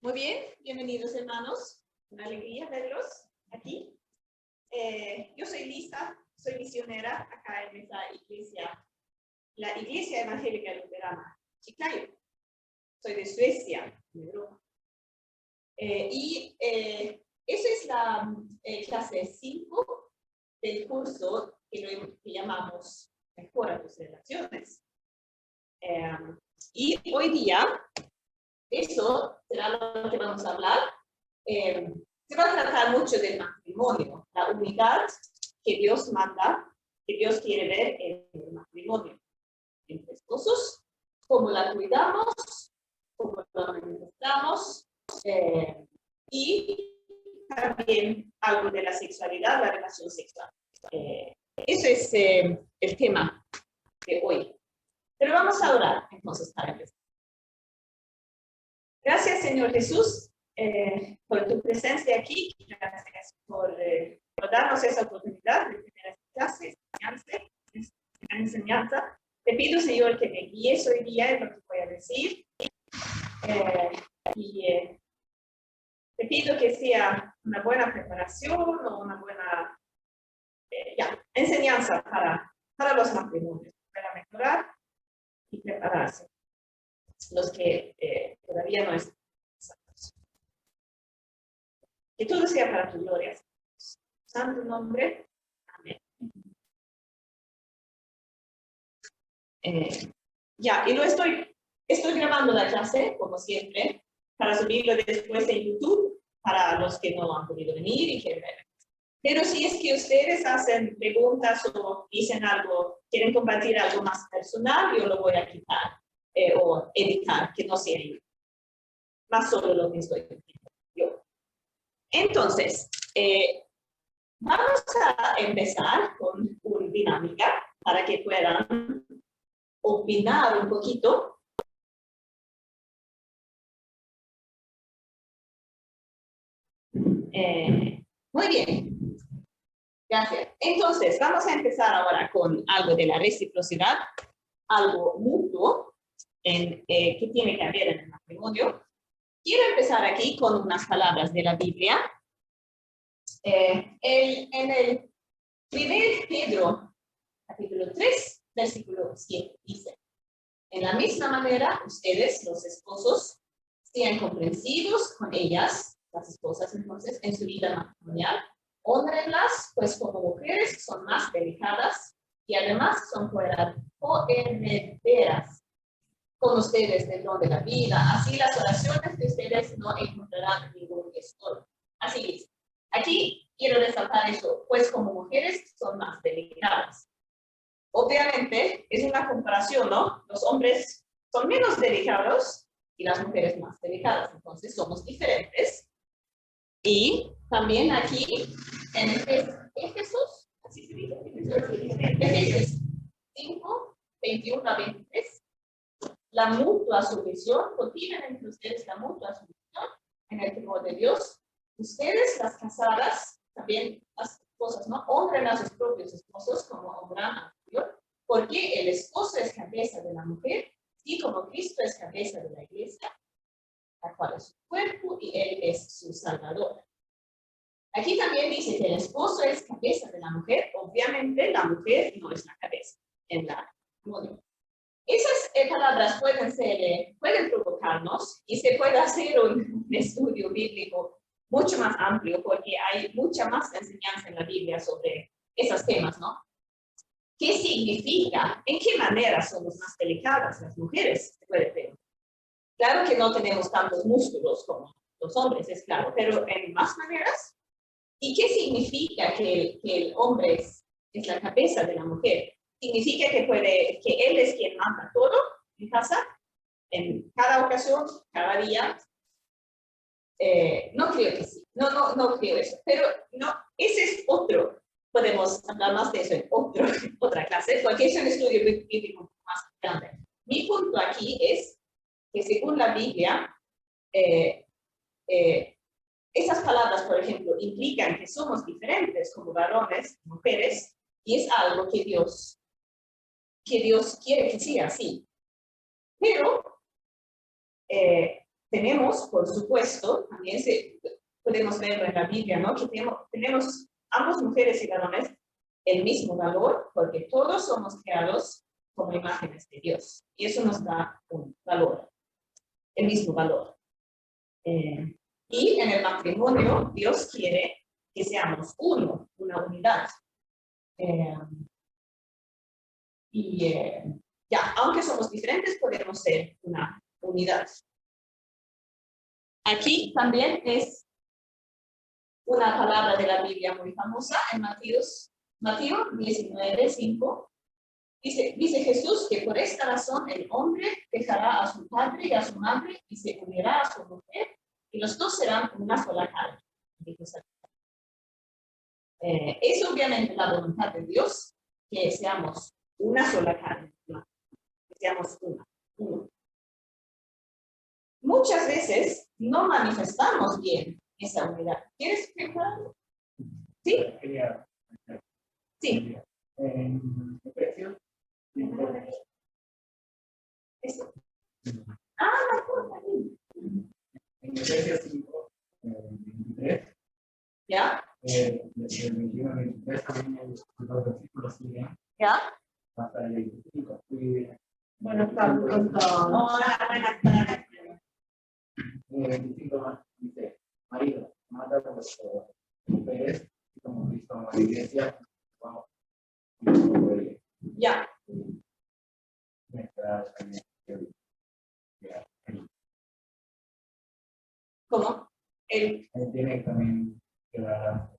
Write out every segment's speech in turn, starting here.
Muy bien, bienvenidos hermanos. Una alegría verlos aquí. Yo soy Lisa, soy misionera acá en esta iglesia, la Iglesia Evangélica Luterana Chiclayo. Soy de Suecia, en Europa. Esa es la clase 5 del curso que llamamos Mejora tus relaciones. Y hoy día, eso será lo que vamos a hablar. Se va a tratar mucho del matrimonio, la unidad que Dios manda, que Dios quiere ver en el matrimonio, entre esposos, cómo la cuidamos, cómo la administramos, y también algo de la sexualidad, la relación sexual. Ese es el tema de hoy. Pero vamos a orar entonces para empezar. Gracias, Señor Jesús, por tu presencia aquí. Gracias por darnos esa oportunidad de tener esta clase, enseñanza. Te pido, Señor, que me guíes hoy día en lo que voy a decir. Te pido que sea una buena preparación o una buena enseñanza para los matrimonios, para mejorar y prepararse. Los que todavía no están santos. Que todo sea para tu gloria. Santo nombre. Amén. Y lo estoy grabando la clase, como siempre, para subirlo después en YouTube, para los que no han podido venir y quieren ver. Pero si es que ustedes hacen preguntas o dicen algo, quieren compartir algo más personal, yo lo voy a quitar o editar, que no sea yo. Más solo lo que estoy diciendo yo. Entonces, vamos a empezar con una dinámica para que puedan opinar un poquito. Muy bien. Gracias. Entonces, vamos a empezar ahora con algo de la reciprocidad, algo mutuo que tiene que haber en el matrimonio. Quiero empezar aquí con unas palabras de la Biblia. En el 1 Pedro, capítulo 3, versículo 7, dice: en la misma manera, ustedes, los esposos, sean comprensivos con ellas, las esposas entonces, en su vida matrimonial. Hónrenlas, pues como mujeres son más delicadas y además son coherederas con ustedes del don de la vida. Así las oraciones de ustedes no encontrarán ningún estorbo. Así dice. Aquí quiero resaltar eso, pues como mujeres son más delicadas. Obviamente es una comparación, ¿no? Los hombres son menos delicados y las mujeres más delicadas. Entonces somos diferentes. Y también aquí en Efesios, así se dice, Efesios 5, 21 a 23, la mutua sumisión, cultiven entre ustedes la mutua sumisión en el temor de Dios. Ustedes, las casadas, también las esposas, ¿no? Honren a sus propios esposos como honran a Dios, porque el esposo es cabeza de la mujer, y como Cristo es cabeza de la iglesia, la cual es su cuerpo y él es su salvador. Aquí también dice que el esposo es cabeza de la mujer. Obviamente la mujer no es la cabeza en la matrimonio. Esas palabras pueden provocarnos y se puede hacer un estudio bíblico mucho más amplio porque hay mucha más enseñanza en la Biblia sobre esos temas, ¿no? ¿Qué significa? ¿En qué manera somos más delicadas las mujeres? Se puede preguntar. Claro que no tenemos tantos músculos como los hombres, es claro, pero en más maneras. ¿Y qué significa que el hombre es la cabeza de la mujer? ¿Significa que él es quien manda todo en casa, en cada ocasión, cada día? No creo que sí, no creo eso, pero no, ese es otro, podemos hablar más de eso en otra clase, porque es un estudio bíblico más grande. Mi punto aquí es que según la Biblia, esas palabras, por ejemplo, implican que somos diferentes como varones y mujeres, y es algo que Dios quiere que sea así. Pero tenemos, por supuesto, también podemos ver en la Biblia, ¿no? Que tenemos ambas mujeres y varones el mismo valor, porque todos somos creados como imágenes de Dios. Y eso nos da un valor, el mismo valor. Y en el matrimonio, Dios quiere que seamos uno, una unidad. Ya, aunque somos diferentes, podemos ser una unidad. Aquí también es una palabra de la Biblia muy famosa en Mateo 19:5. Dice Jesús que por esta razón el hombre dejará a su padre y a su madre y se unirá a su mujer y los dos serán una sola carne. Es obviamente la voluntad de Dios que seamos una sola carne, que seamos uno. Muchas veces no manifestamos bien esa unidad. ¿Quieres explicarlo? ¿Sí? Sí. En Efesios. Eso. La cosa. En Efesios 5, 23. ¿Ya? Del 21 al 23 también los versículos siguen. ¿Ya? Hasta el 25. Buenas tardes. Hola, buenas tardes. El 25 dice: marido, manda a vuestras mujeres como Cristo ama a la iglesia. Vamos. Ya. ¿Cómo? Tiene también que dar.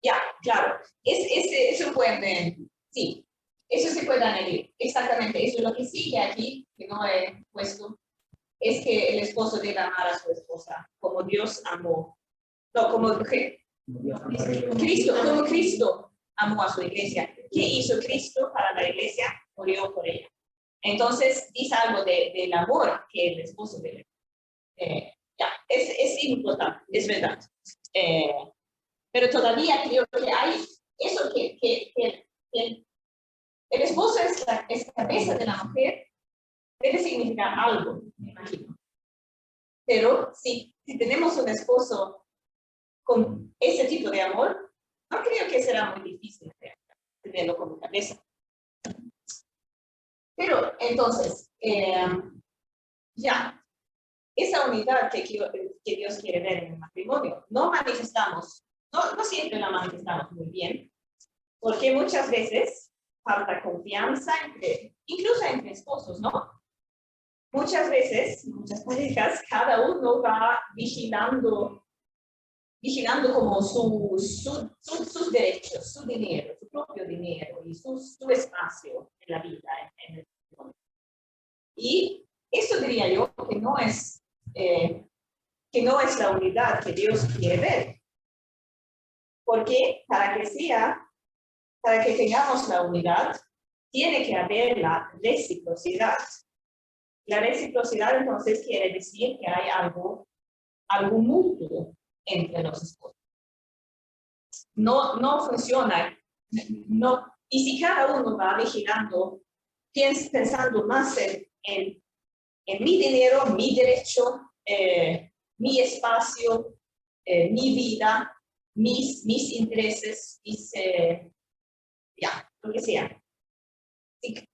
Ya, claro. Es un buen. Sí, eso se puede añadir. Exactamente. Eso es lo que sigue aquí, que no he puesto. Es que el esposo debe amar a su esposa como Dios amó. No, como Cristo amó a su iglesia. ¿Qué hizo Cristo para la iglesia? Murió por ella. Entonces, dice algo del amor que el esposo debe. Ya, es importante, es verdad. Pero todavía creo que hay eso que el esposo es cabeza de la mujer, debe significar algo, me imagino. Pero si tenemos un esposo con ese tipo de amor, no creo que será muy difícil tenerlo como cabeza. Pero entonces, ya, esa unidad que Dios quiere ver en el matrimonio, no siempre la manifestamos muy bien, porque muchas veces falta confianza, incluso entre esposos, ¿no? Muchas veces, muchas parejas, cada uno va vigilando como sus derechos, su dinero, su propio dinero y su espacio en la vida. Y eso diría yo que no es la unidad que Dios quiere ver. Porque para que tengamos la unidad, tiene que haber la reciprocidad. La reciprocidad entonces quiere decir que hay algo mutuo entre los esposos. No funciona. No, y si cada uno va vigilando, pensando más en mi dinero, mi derecho, mi espacio, mi vida, mis intereses, lo que sea. Si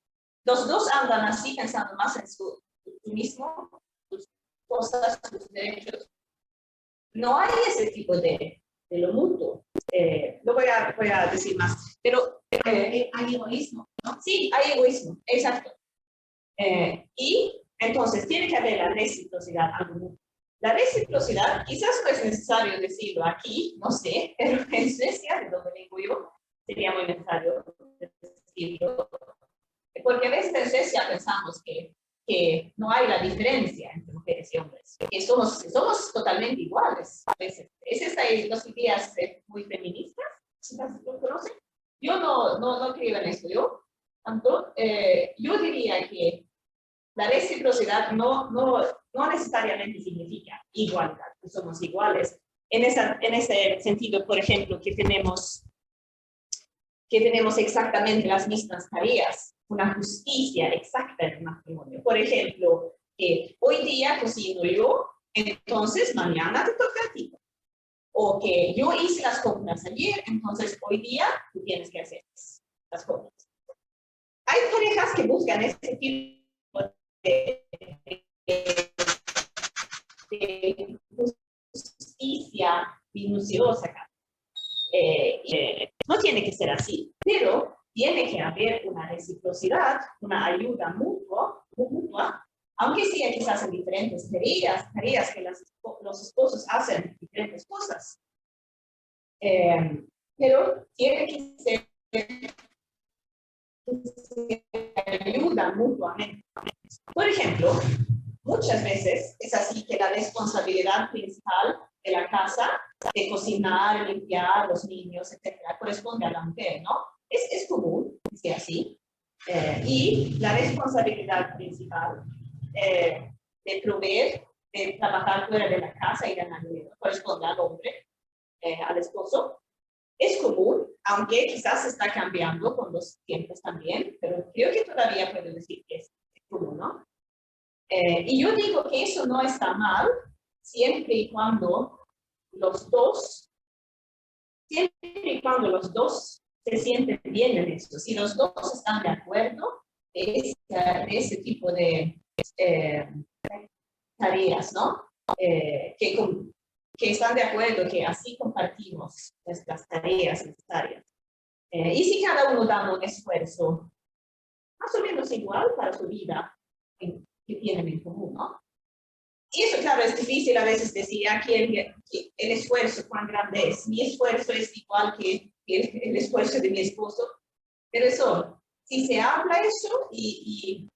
los dos andan así pensando más en su mismo, sus cosas, sus derechos, no hay ese tipo de lo mutuo. Lo voy a decir más, pero hay egoísmo, ¿no? Sí, hay egoísmo, exacto. Y entonces tiene que haber la reciprocidad. La reciprocidad, quizás no es necesario decirlo aquí, no sé, pero en Suecia, de donde vengo yo, sería muy necesario decirlo. Porque a veces en Suecia pensamos que no hay la diferencia entre mujeres y hombres, que somos totalmente iguales a veces. Es estas ideas muy feministas, ¿lo conocen? Yo no creo en eso, yo diría que la reciprocidad no necesariamente significa igualdad, que somos iguales. En ese sentido, por ejemplo, que tenemos exactamente las mismas tareas, una justicia exacta en el matrimonio. Por ejemplo, Que hoy día cocino yo, entonces mañana te toca a ti. O que yo hice las compras ayer, entonces hoy día tú tienes que hacer las compras. Hay parejas que buscan ese tipo de justicia minuciosa. No tiene que ser así, pero tiene que haber una reciprocidad, una ayuda mutua, aunque sea quizás en diferentes tareas que los esposos hacen diferentes cosas. Pero tiene que ser ayuda mutuamente. Por ejemplo, muchas veces es así que la responsabilidad principal de la casa, de cocinar, limpiar, los niños, etcétera, corresponde a la mujer, ¿no? Es común que sea así. Y la responsabilidad principal de proveer, de trabajar fuera de la casa y ganar dinero, corresponde al hombre, al esposo. Es común, aunque quizás está cambiando con los tiempos también, pero creo que todavía puedo decir que es común, ¿no? Y yo digo que eso no está mal, siempre y cuando los dos se sienten bien en eso. Si los dos están de acuerdo de ese tipo de tareas, ¿no? Que están de acuerdo que así compartimos nuestras tareas necesarias. Y si cada uno da un esfuerzo más o menos igual para su vida que tienen en común, ¿no? Y eso, claro, es difícil a veces decir aquí el esfuerzo, cuán grande es. Mi esfuerzo es igual que el esfuerzo de mi esposo. Pero eso, si se habla eso se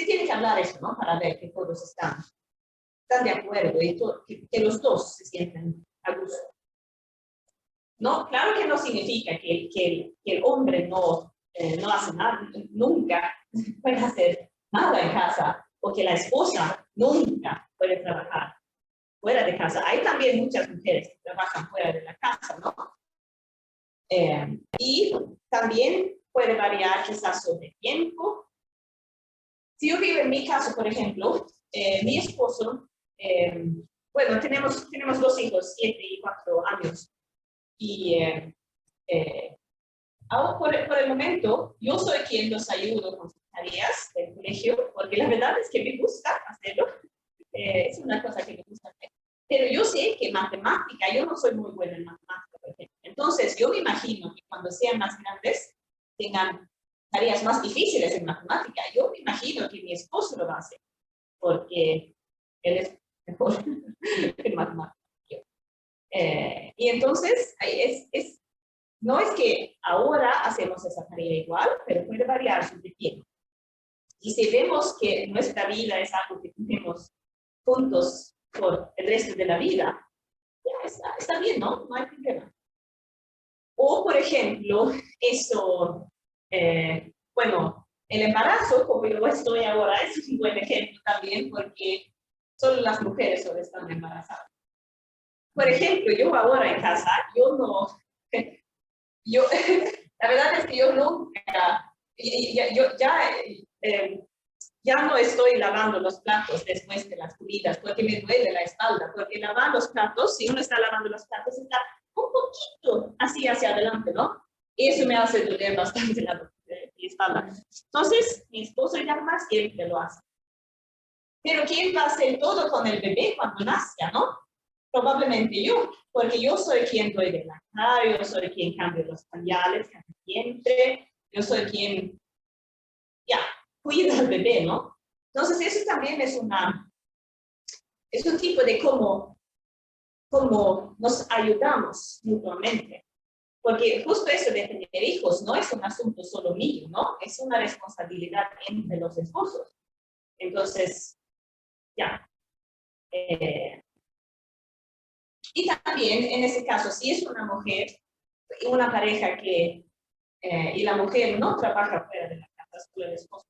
tiene que hablar eso, ¿no? Para ver que todos están de acuerdo y que los dos se sienten a gusto. No, claro que no significa que el hombre no hace nada, nunca puede hacer nada en casa, o que la esposa nunca puede trabajar fuera de casa. Hay también muchas mujeres que trabajan fuera de la casa, ¿no? Y también puede variar quizás sobre tiempo. Si yo vivo en mi caso, por ejemplo, mi esposo, bueno, tenemos 2 hijos, 7 y 4 años. Y ahora por el momento, yo soy quien los ayudo con sus tareas del colegio, porque la verdad es que me gusta hacerlo. Es una cosa que me gusta hacer. Pero yo sé que matemática, yo no soy muy buena en matemática, por ejemplo. Entonces, yo me imagino que cuando sean más grandes, tengan tareas más difíciles en matemática. Yo me imagino que mi esposo lo va a hacer, porque él es mejor en matemática. Y entonces, no es que ahora hacemos esa tarea igual, pero puede variar sobre tiempo. Y si vemos que nuestra vida es algo que tenemos juntos por el resto de la vida, ya está bien, ¿no? No hay problema. O, por ejemplo, eso, bueno, el embarazo, como yo estoy ahora, es un buen ejemplo también, porque solo las mujeres solo están embarazadas. Por ejemplo, yo ahora en casa, la verdad es que yo nunca, ya no estoy lavando los platos después de las comidas porque me duele la espalda, porque lavar los platos, si uno está lavando los platos, está un poquito así hacia adelante, ¿no? Y eso me hace doler bastante la espalda. Entonces, mi esposo ya más siempre lo hace. Pero ¿quién va a hacer todo con el bebé cuando nazca, no? Probablemente yo, porque yo soy quien doy de lactar, yo soy quien cambia los pañales, cambia el vientre, yo soy quien, cuida al bebé, ¿no? Entonces, eso también es un tipo de cómo nos ayudamos mutuamente. Porque justo eso de tener hijos no es un asunto solo mío, ¿no? Es una responsabilidad entre los esposos. Entonces, y también, en ese caso, si es una mujer, una pareja y la mujer no trabaja fuera de la casa, solo el esposo.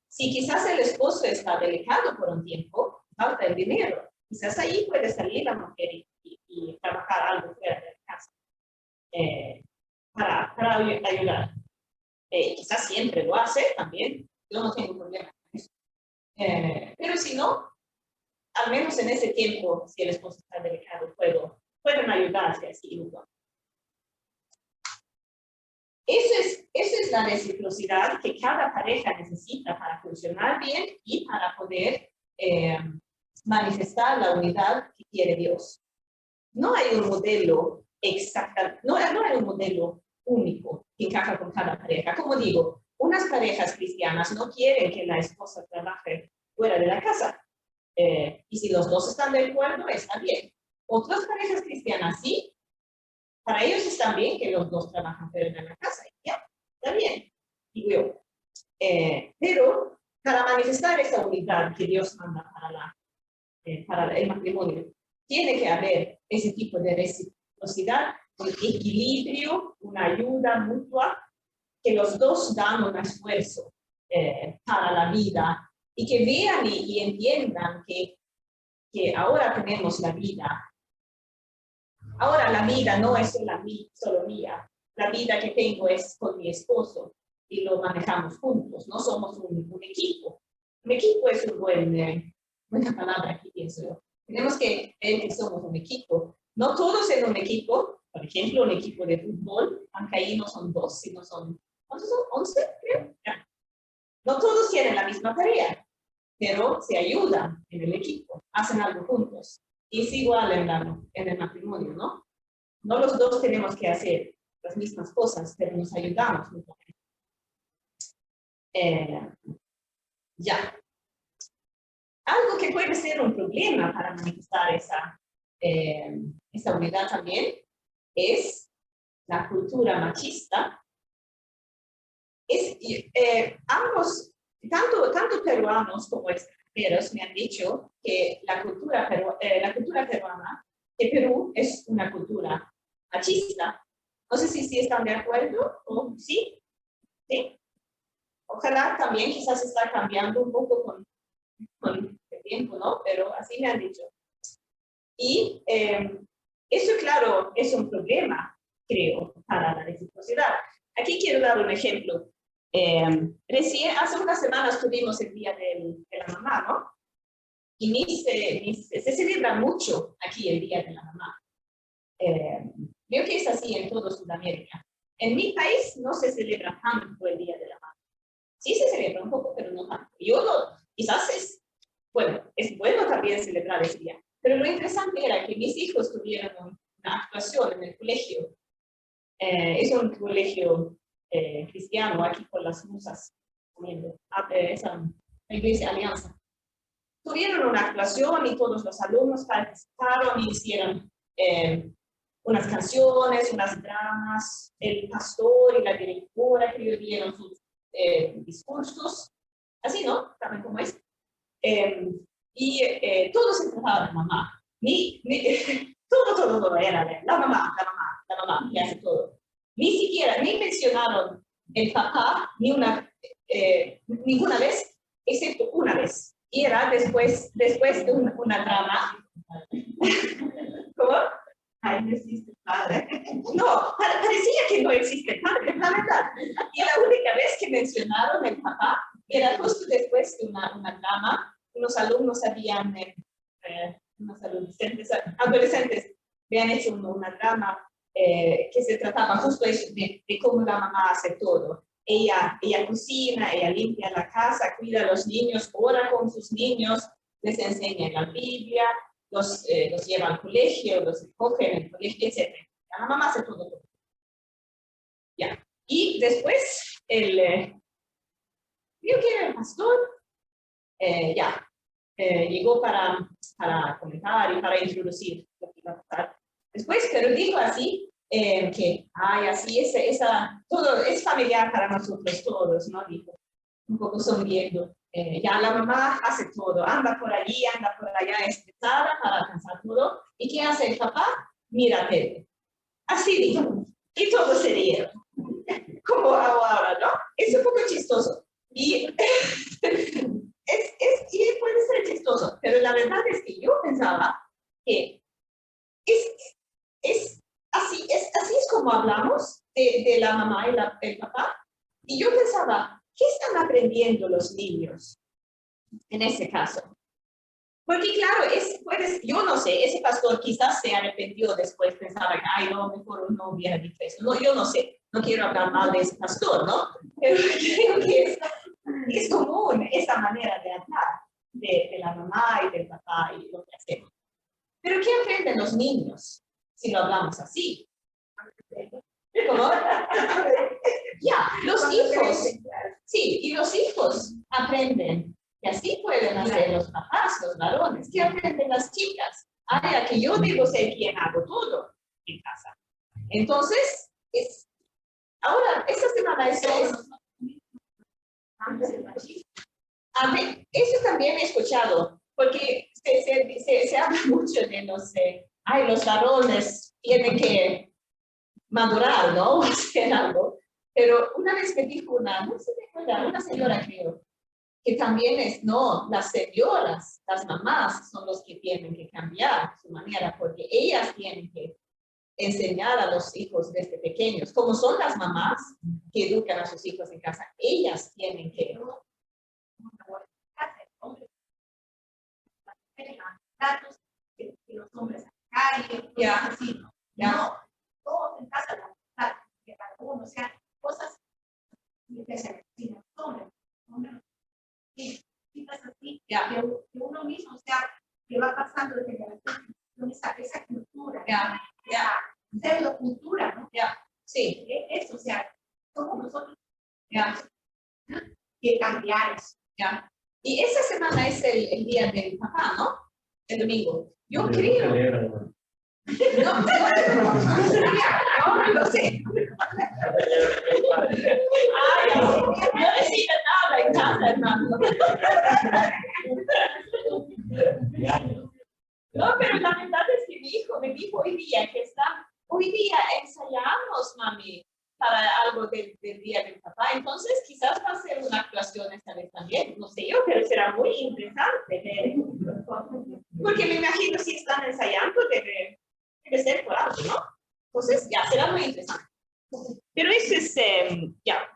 Si quizás el esposo está delicado por un tiempo, falta el dinero, quizás ahí puede salir la mujer y trabajar algo fuera de la casa para ayudar. Quizás siempre lo hace también, yo no tengo problema con eso. Pero si no, al menos en ese tiempo, si el esposo está delicado, pueden ayudarse así. Esa es la reciprocidad que cada pareja necesita para funcionar bien y para poder manifestar la unidad que quiere Dios. No hay un modelo exacto, no hay un modelo único que encaja con cada pareja. Como digo, unas parejas cristianas no quieren que la esposa trabaje fuera de la casa. Y si los dos están de acuerdo, está bien. Otras parejas cristianas sí. Para ellos está bien que los dos trabajan fuera de la casa. Ya, está bien, digo yo. Pero para manifestar esa unidad que Dios manda para el matrimonio, tiene que haber ese tipo de reciprocidad, un equilibrio, una ayuda mutua, que los dos dan un esfuerzo para la vida y que vean y entiendan que ahora tenemos la vida. Ahora la vida no es solo mía. La vida que tengo es con mi esposo y lo manejamos juntos. No somos un equipo. Un equipo es buena palabra aquí, pienso yo. Tenemos que ver que somos un equipo. No todos en un equipo. Por ejemplo, un equipo de fútbol, aunque ahí no son dos, sino son, ¿cuántos son? 11, creo. Ya. No todos tienen la misma tarea, pero se ayudan en el equipo, hacen algo juntos. Y es igual en el matrimonio, ¿no? No los dos tenemos que hacer las mismas cosas, pero nos ayudamos mutuamente. Ya. Algo que puede ser un problema para manifestar esa unidad también es la cultura machista. Ambos, tanto peruanos como extranjeros, me han dicho que la cultura peruana, que Perú es una cultura machista. No sé si están de acuerdo o sí. ¿Sí? Ojalá también quizás está cambiando un poco con el tiempo, ¿no? Pero así me han dicho. Y eso, claro, es un problema, creo, para la reciprocidad. Aquí quiero dar un ejemplo. Recién, hace unas semanas tuvimos el Día de la Mamá, ¿no? Y se celebra mucho aquí el Día de la Mamá. Veo que es así en toda Sudamérica. En mi país no se celebra tanto el Día de la Mamá. Sí se celebra un poco, pero no tanto. Quizás es bueno también celebrar ese día. Pero lo interesante era que mis hijos tuvieron una actuación en el colegio. Es un colegio cristiano aquí por las Musas, esa iglesia Alianza. Tuvieron una actuación y todos los alumnos participaron y hicieron unas canciones, unas dramas. El pastor y la directora que dieron sus discursos. Así, ¿no? ¿Saben cómo es? Todo se trataba de mamá. Todo era de la mamá que hace todo. Ni mencionaron el papá ninguna vez, excepto una vez. Y era después de una drama. ¿Cómo? Ay, no existe el padre. No, parecía que no existe el padre, la verdad. Y la única vez que mencionaron el papá era justo después de una drama. Unos alumnos unos adolescentes habían hecho una drama que se trataba justo de cómo la mamá hace todo. Ella cocina, ella limpia la casa, cuida a los niños, ora con sus niños, les enseña la Biblia, los lleva al colegio, los recoge en el colegio, etc. La mamá hace todo. Ya. Y después, creo que era el pastor, llegó para comentar y para introducir lo que iba a pasar. Después, pero dijo así, que, así todo es familiar para nosotros todos, ¿no? Dijo, un poco sonriendo. Ya la mamá hace todo, anda por allí, anda por allá, estresada para alcanzar todo. ¿Y qué hace el papá? Mira tele. Así dijo. Y todos se rieron. Como ahora, ¿no? Es un poco chistoso. Y puede ser chistoso, pero la verdad es que yo pensaba que así es como hablamos de la mamá y el papá. Y yo pensaba, ¿qué están aprendiendo los niños en ese caso. Porque claro, yo no sé, ese pastor quizás se arrepintió después, pensaba, ay, no, mejor no hubiera dicho eso. No, yo no sé, no quiero hablar mal de ese pastor, ¿no? Pero creo que es común esa manera de hablar de la mamá y del papá y lo que hacemos. Pero ¿qué aprenden los niños si lo hablamos así? ¿Cómo? Ya, los hijos, sí, y los hijos aprenden que así pueden hacer los papás, los varones. ¿Qué aprenden las chicas? Ah, que yo debo ser quien hago todo en casa. Entonces, ahora, esta semana eso eso también he escuchado, porque se habla mucho de los varones tienen que madurar, ¿no? O hacer algo. Pero una vez me dijo no sé de acuerdo, una señora creo, que también no, las señoras, las mamás son los que tienen que cambiar su manera, porque ellas tienen que enseñar a los hijos desde pequeños, como son las mamás que educan a sus hijos en casa, ellas tienen que los hombres calle, ya así, no, todos en casa que cada uno, o sea, cosas que se hombres, así, que uno mismo, o sea, que va pasando de generación esa cultura, pseudocultura, ¿no? Sí. Eso, o sea, somos nosotros que cambiar eso. Y esa semana es el día del papá, ¿no? El domingo. Yo creo. No lo sé. Ay, no decía nada en casa, hermano. No, pero la verdad es que mi hijo me dijo hoy día hoy día ensayamos, mami, para algo del día del papá. Entonces, quizás va a ser una actuación esta vez también. No sé yo, pero será muy interesante ver. Porque me imagino si están ensayando, debe ser por algo, ¿no? Entonces, ya, será muy interesante. Pero eso es, ya.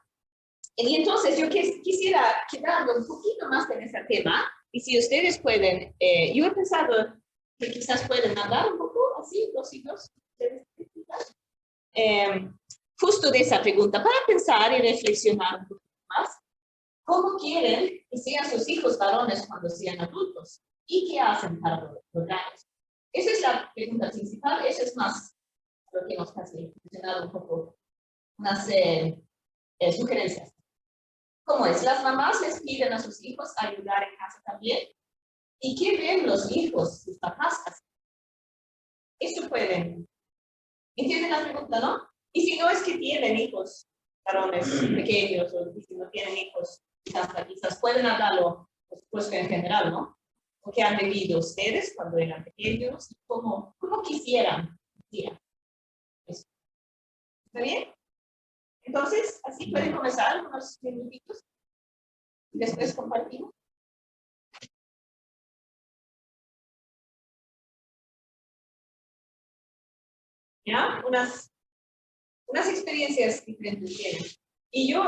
Y entonces, yo quisiera quedarme un poquito más en ese tema. Y si ustedes pueden, yo he pensado que quizás pueden hablar un poco así, los hijos. Justo de esa pregunta, para pensar y reflexionar un poquito más, ¿cómo quieren que sean sus hijos varones cuando sean adultos? ¿Y qué hacen para lograrlo? Esa es la pregunta principal, eso es más lo que hemos casi mencionado un poco, unas sugerencias. ¿Cómo es? Las mamás les piden a sus hijos ayudar en casa también. ¿Y qué ven los hijos, sus papás? Eso pueden. ¿Entienden la pregunta, no? Y si no es que tienen hijos varones pequeños o si no tienen hijos, quizás pueden hablarlo, por supuesto en general, ¿no? O que han vivido ustedes cuando eran pequeños, cómo quisieran. ¿Está bien? Entonces, así pueden comenzar unos minutitos y después compartimos. ¿Ya? Unas experiencias diferentes tienen. Y yo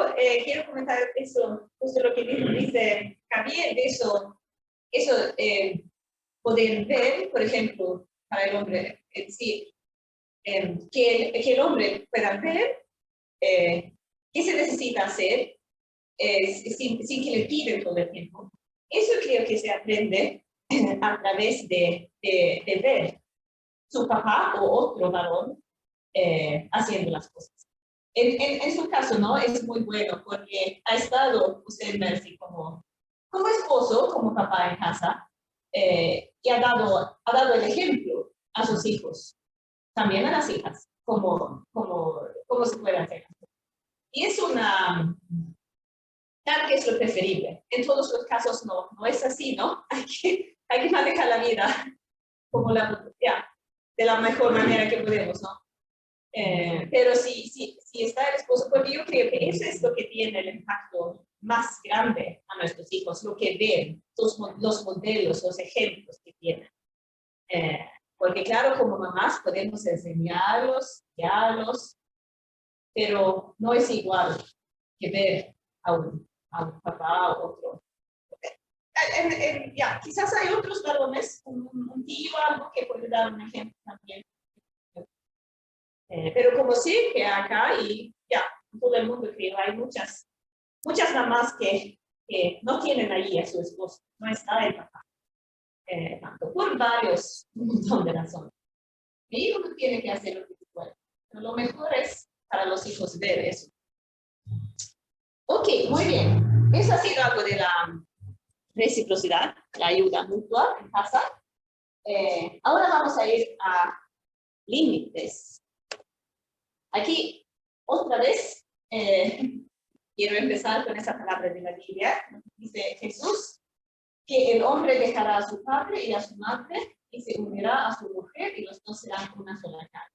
quiero comentar eso, justo lo que dice Javier, de eso poder ver, por ejemplo, para el hombre, sí, que el hombre pueda ver qué se necesita hacer sin que le piden todo el tiempo. Eso creo que se aprende a través de ver su papá o otro varón haciendo las cosas. En su caso, ¿no? Es muy bueno porque ha estado usted, Mercy, como esposo, como papá en casa, y ha dado el ejemplo a sus hijos, también a las hijas, cómo se puede hacer. Y es claro que es lo preferible. En todos los casos no es así, ¿no? Hay que manejar la vida como de la mejor manera que podemos, ¿no? Pero si está el esposo, porque yo creo que eso es lo que tiene el impacto más grande a nuestros hijos, lo que ven, los modelos, los ejemplos que tienen. Porque claro, como mamás podemos enseñarlos, guiarlos, pero no es igual que ver a un papá o otro. ya, quizás hay otros varones, un tío, algo que puede dar un ejemplo también. Pero como sé que acá y ya, en todo el mundo creo, hay muchas mamás que no tienen allí a su esposo, no está el papá, tanto por un montón de razones. Mi hijo no tiene que hacer lo que puede, pero lo mejor es para los hijos ver eso. Ok, muy bien. Eso ha sido algo de la reciprocidad, la ayuda mutua en casa. Ahora vamos a ir a límites. Aquí, otra vez, quiero empezar con esa palabra de la Biblia. Dice Jesús que el hombre dejará a su padre y a su madre y se unirá a su mujer y los dos serán una sola carne.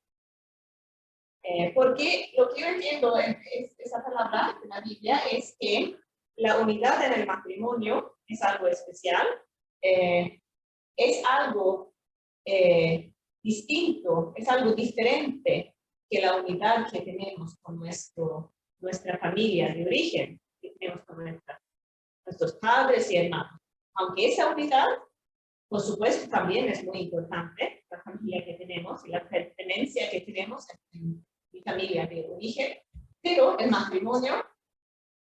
Porque lo que yo entiendo en esa palabra de la Biblia es que la unidad en el matrimonio es algo especial, es algo distinto, es algo diferente que la unidad que tenemos con nuestra familia de origen, que tenemos con nuestros padres y hermanos. Aunque esa unidad, por supuesto, también es muy importante, la familia que tenemos y la pertenencia que tenemos en mi familia de origen, pero el matrimonio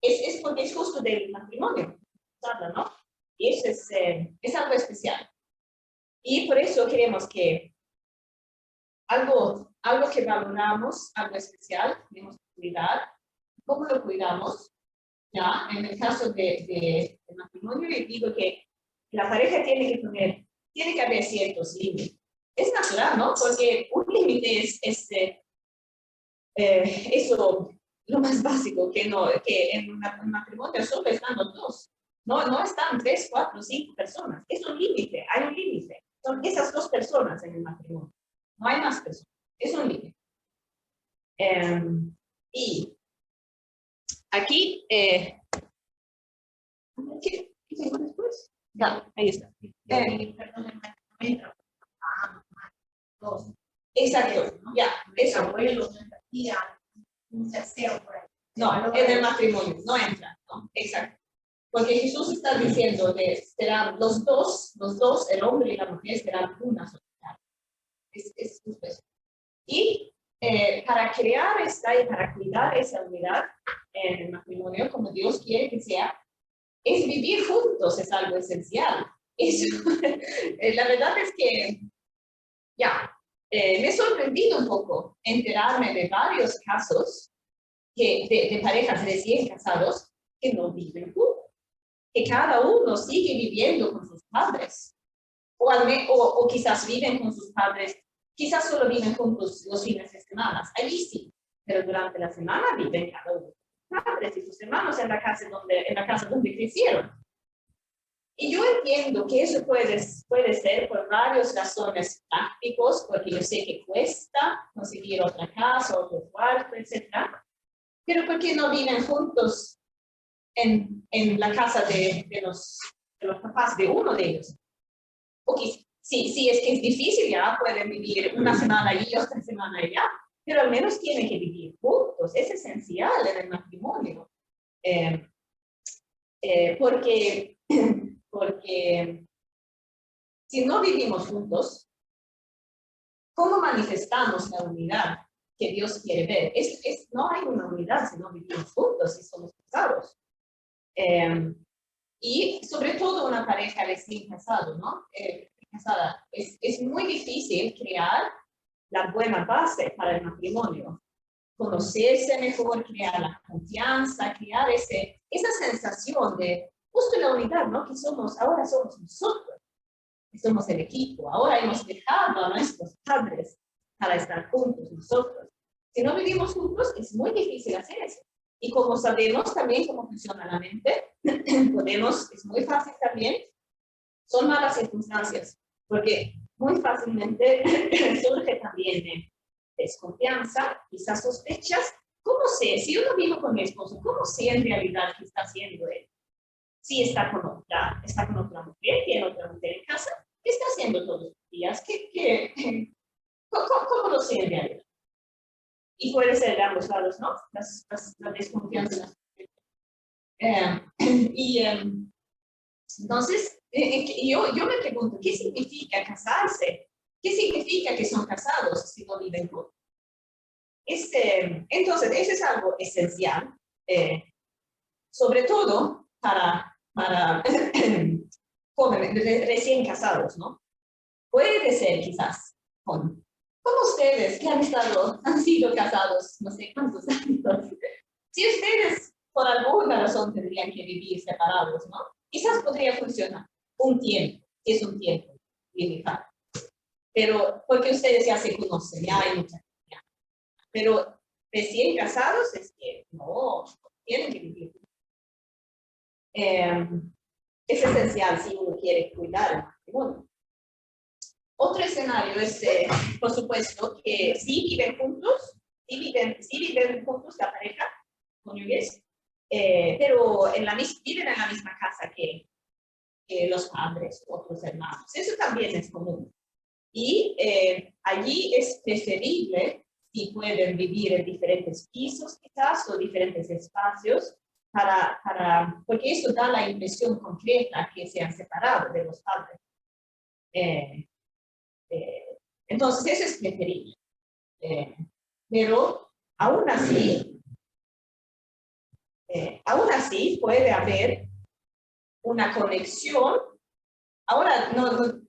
es porque es justo del matrimonio, ¿no? Y eso es algo especial. Y por eso queremos que algo que valoramos, algo especial, tenemos que cuidar. ¿Cómo lo cuidamos? Ya, en el caso del matrimonio, yo digo que la pareja tiene que haber ciertos límites. Es natural, ¿no? Porque un límite es eso, lo más básico, que en un matrimonio solo están los dos. No están 3, 4, 5 personas. Es un límite, hay un límite. Son esas 2 personas en el matrimonio. No hay más personas. Es un límite. Y aquí, ¿qué tengo después? Ya, ahí está. Exacto, ya, eso. Abuelos, un tercero por ahí. No, en el matrimonio, no entra, no, exacto. Porque Jesús está diciendo que serán los dos, el hombre y la mujer serán una sola carne. Es justo eso. Y para crear y para cuidar esa unidad en el matrimonio, como Dios quiere que sea, es vivir juntos, es algo esencial. Eso, la verdad es que, ya, me he sorprendido un poco enterarme de varios casos de parejas recién casados que no viven juntos, que cada uno sigue viviendo con sus padres, o quizás viven con sus padres, quizás solo viven juntos los fines de semana, allí sí, pero durante la semana viven cada uno con sus padres y sus hermanos en la casa donde crecieron. Y yo entiendo que eso puede ser por varias razones prácticas, porque yo sé que cuesta conseguir otra casa, otro cuarto, etc. Pero ¿por qué no viven juntos en la casa de los papás de uno de ellos? O si es que es difícil, ya pueden vivir una semana allí y otra semana allá, pero al menos tienen que vivir juntos. Es esencial en el matrimonio. Porque si no vivimos juntos, ¿cómo manifestamos la unidad que Dios quiere ver? No hay una unidad si no vivimos juntos y somos casados. Y sobre todo una pareja recién casada, ¿no? Es muy difícil crear la buena base para el matrimonio. Conocerse mejor, crear la confianza, crear esa sensación de justo la unidad, ¿no? Que ahora somos nosotros, que somos el equipo, ahora hemos dejado a nuestros padres para estar juntos nosotros. Si no vivimos juntos, es muy difícil hacer eso. Y como sabemos también cómo funciona la mente, es muy fácil también, son malas circunstancias, porque muy fácilmente surge también desconfianza, quizás sospechas. ¿Cómo sé? Si yo no vivo con mi esposo, ¿cómo sé en realidad qué está haciendo él? Si está con otra mujer, tiene otra mujer en casa, ¿qué está haciendo todos los días? ¿Cómo lo sé en realidad? Y puede ser de ambos lados, ¿no? La desconfianza. Entonces, yo me pregunto, ¿qué significa casarse? ¿Qué significa que son casados si no viven juntos? Entonces, eso es algo esencial, sobre todo para jóvenes recién casados, ¿no? Puede ser quizás como ustedes que han sido casados no sé cuántos años. Si ustedes por alguna razón tendrían que vivir separados, ¿no? Quizás podría funcionar un tiempo, si es un tiempo limitado. Pero porque ustedes ya se conocen, ya hay mucha confianza. Pero recién casados es que no tienen que vivir. Es esencial si uno quiere cuidar el matrimonio. Otro escenario es, por supuesto, que si viven juntos, la pareja, cónyuges, pero viven en la misma casa que los padres o otros hermanos. Eso también es común. Y allí es preferible si pueden vivir en diferentes pisos quizás o diferentes espacios porque eso da la impresión concreta que se han separado de los padres. Entonces eso es preferible. Pero aún así puede haber una conexión, ahora no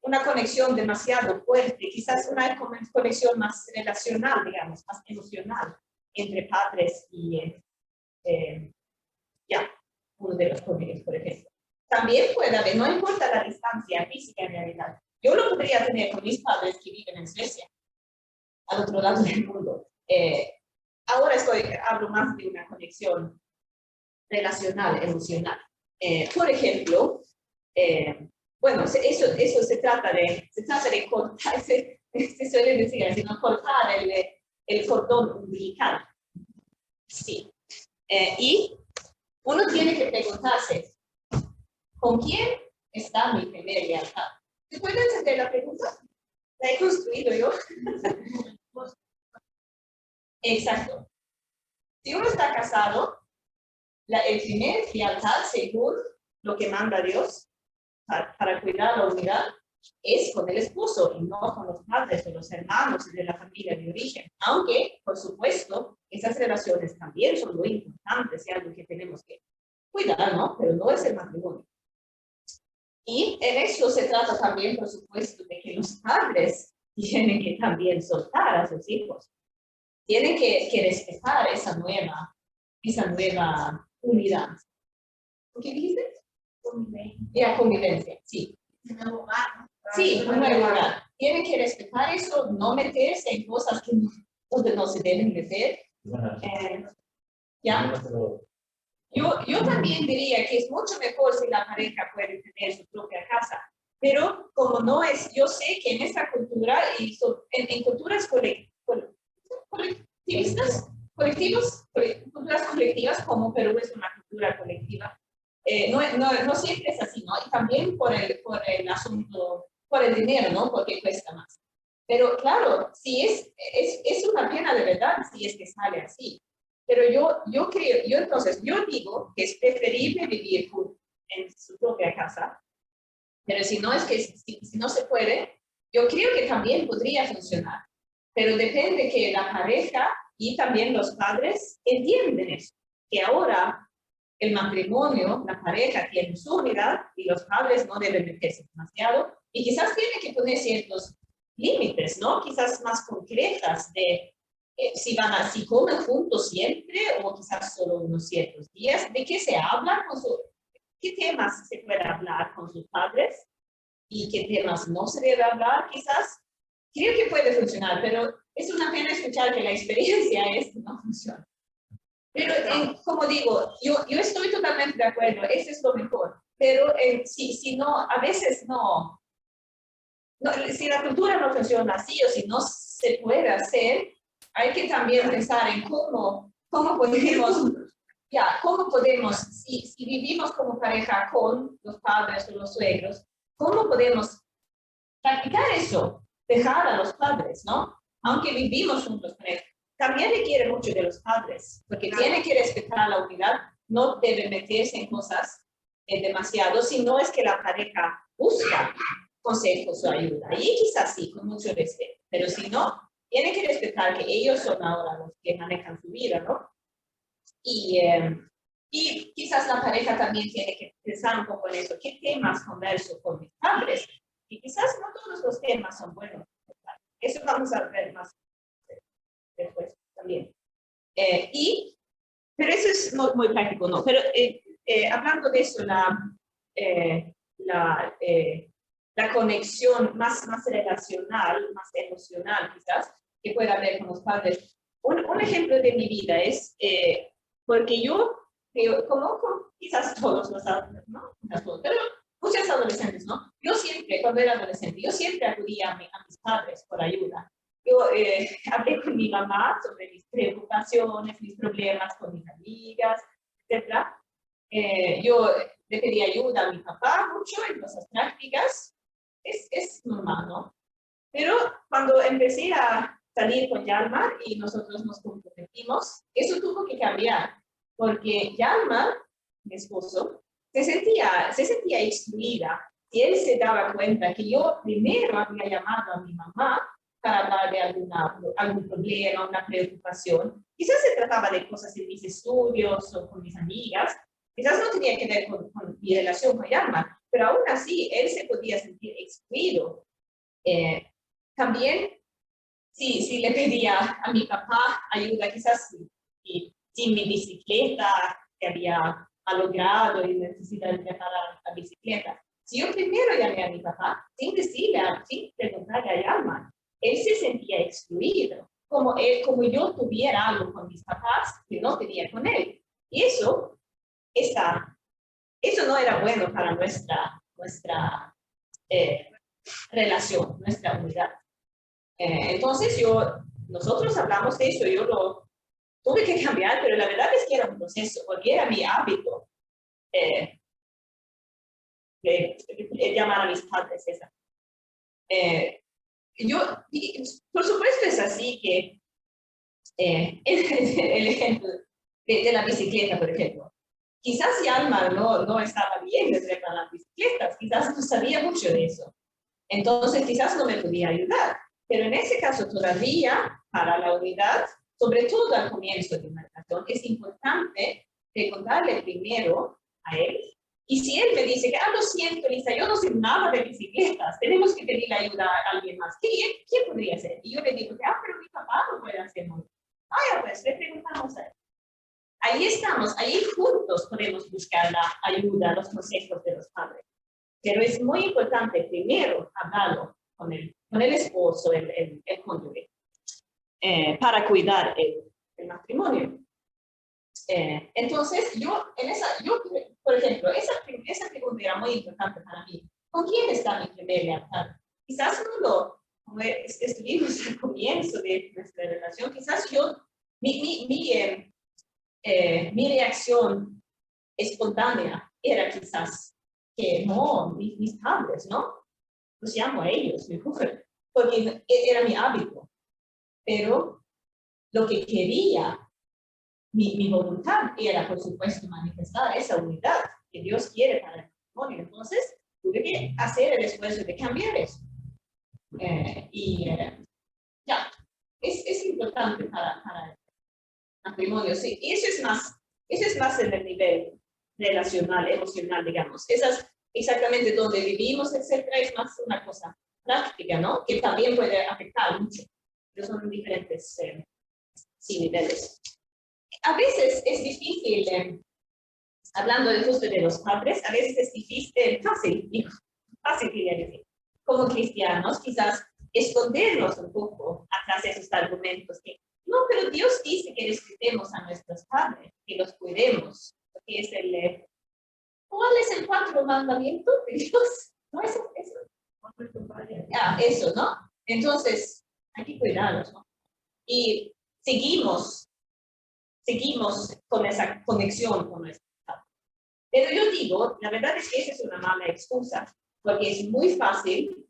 una conexión demasiado fuerte, quizás una conexión más relacional, digamos, más emocional entre padres y uno de los cónyuges, por ejemplo. También puede haber, no importa la distancia física en realidad. Yo lo podría tener con mis padres que viven en Suecia, al otro lado del mundo. Ahora hablo más de una conexión relacional, emocional. Por ejemplo, bueno, eso se trata de cortar, se suele decir así, ¿no? Cortar el cordón umbilical. Sí. Y uno tiene que preguntarse, ¿con quién está mi primer lealtad? ¿Se puede entender la pregunta? La he construido yo. Exacto. Si uno está casado, el primer lealtad, según lo que manda Dios, para cuidar la unidad, es con el esposo y no con los padres o los hermanos de la familia de origen. Aunque, por supuesto, esas relaciones también son muy importantes y algo que tenemos que cuidar, ¿no? Pero no es el matrimonio. Y en eso se trata también, por supuesto, de que los padres tienen que también soltar a sus hijos. Tienen que respetar esa nueva unidad. ¿Qué dijiste? Convivencia, sí. Un nuevo hogar, ¿no? Sí, un nuevo hogar. Tienen que respetar eso, no meterse en cosas donde no se deben meter. ¿Ya? Yo también diría que es mucho mejor si la pareja puede tener su propia casa, pero como no es, yo sé que en esta cultura y en culturas culturas colectivas como Perú es una cultura colectiva, no siempre es así, ¿no? Y también por el asunto, por el dinero, ¿no? Porque cuesta más. Pero claro, si es una pena de verdad si es que sale así. Pero yo digo que es preferible vivir en su propia casa, pero si no se puede, yo creo que también podría funcionar. Pero depende que la pareja y también los padres entienden eso, que ahora el matrimonio, la pareja tiene su unidad y los padres no deben meterse demasiado y quizás tienen que poner ciertos límites, ¿no? Quizás más concretas de si comen juntos siempre o quizás solo unos ciertos días, de qué se habla qué temas se puede hablar con sus padres y qué temas no se debe hablar, quizás. Creo que puede funcionar, pero es una pena escuchar que la experiencia es que no funciona. Pero como digo, yo estoy totalmente de acuerdo, eso es lo mejor. Pero si no, a veces no, si la cultura no funciona así o si no se puede hacer, hay que también pensar en cómo podemos, si vivimos como pareja con los padres o los suegros, cómo podemos practicar eso, dejar a los padres, ¿no? Aunque vivimos juntos con él. También requiere mucho de los padres, porque tienen que respetar la unidad, no deben meterse en cosas demasiado, si no es que la pareja busca consejos o ayuda. Y quizás sí, con mucho respeto, pero si no, tiene que respetar que ellos son ahora los que manejan su vida, ¿no? Y quizás la pareja también tiene que pensar un poco en eso. ¿Qué temas converso con mis padres? Y quizás no todos los temas son buenos. Eso vamos a ver más después también. Pero eso es muy práctico, ¿no? Pero hablando de eso, la conexión más relacional, más emocional quizás, que pueda haber con los padres. Un ejemplo de mi vida es, porque yo como quizás todos los adultos, ¿no? Pero muchos adolescentes, ¿no? Yo siempre, cuando era adolescente, yo siempre acudía a mis padres por ayuda. Yo hablé con mi mamá sobre mis preocupaciones, mis problemas con mis amigas, etc. Yo le pedí ayuda a mi papá mucho en cosas prácticas. Es normal, ¿no? Pero cuando empecé a salir con Yalmar y nosotros nos comprometimos, eso tuvo que cambiar, porque Yalmar, mi esposo, se sentía excluida y él se daba cuenta que yo primero había llamado a mi mamá para hablar de algún problema, una preocupación. Quizás se trataba de cosas en mis estudios o con mis amigas, quizás no tenía que ver con mi relación con Yalmar, pero aún así él se podía sentir excluido. También, si le pedía a mi papá ayuda, quizás sin mi bicicleta que había malogrado y necesitaba reparar la bicicleta. Si yo primero llamé a mi papá, sin preguntarle a Yalmar, él se sentía excluido, como yo tuviera algo con mis papás que no tenía con él. Y eso no era bueno para nuestra relación, nuestra unidad. Entonces nosotros hablamos de eso, yo lo tuve que cambiar, pero la verdad es que era un proceso, porque era mi hábito llamar a mis padres. Por supuesto es así que el ejemplo de la bicicleta, por ejemplo, quizás Yalmar no estaba bien de reparar bicicletas, quizás no sabía mucho de eso, entonces quizás no me podía ayudar. Pero en ese caso todavía, para la unidad, sobre todo al comienzo de una relación, es importante preguntarle primero a él. Y si él me dice que, lo siento, Lisa, yo no sé nada de bicicletas, tenemos que pedir ayuda a alguien más, ¿quién podría ser? Y yo le digo, pero mi papá no puede hacerlo. Pues le preguntamos a él. Ahí estamos, ahí juntos podemos buscar la ayuda, los consejos de los padres. Pero es muy importante primero hablarlo con el esposo, el cónyuge, para cuidar el matrimonio. Entonces, por ejemplo, esa pregunta era muy importante para mí. ¿Con quién está mi primer lealtad? Quizás como estuvimos al comienzo de nuestra relación, quizás mi reacción espontánea era quizás que no, mis padres, ¿no? Los llamo a ellos mejor, porque era mi hábito. Pero lo que quería, mi voluntad era, por supuesto, manifestar esa unidad que Dios quiere para el matrimonio. Entonces, tuve que hacer el esfuerzo de cambiar eso. Es importante para el matrimonio. Sí, y eso es más en el nivel relacional, emocional, digamos. Esas exactamente donde vivimos, etcétera, es más una cosa práctica, ¿no? Que también puede afectar mucho. Pero son diferentes niveles. A veces es difícil, hablando justo de los padres, a veces es difícil, fácil quería decir, como cristianos, quizás escondernos un poco atrás de esos argumentos que no, pero Dios dice que respetemos a nuestros padres, que los cuidemos, que es ¿cuál es el cuarto mandamiento de Dios? ¿No es eso? Eso, ¿no? Entonces, hay que cuidarlos, ¿no? Y seguimos con esa conexión con nuestros padres. Pero yo digo, la verdad es que esa es una mala excusa, porque es muy fácil,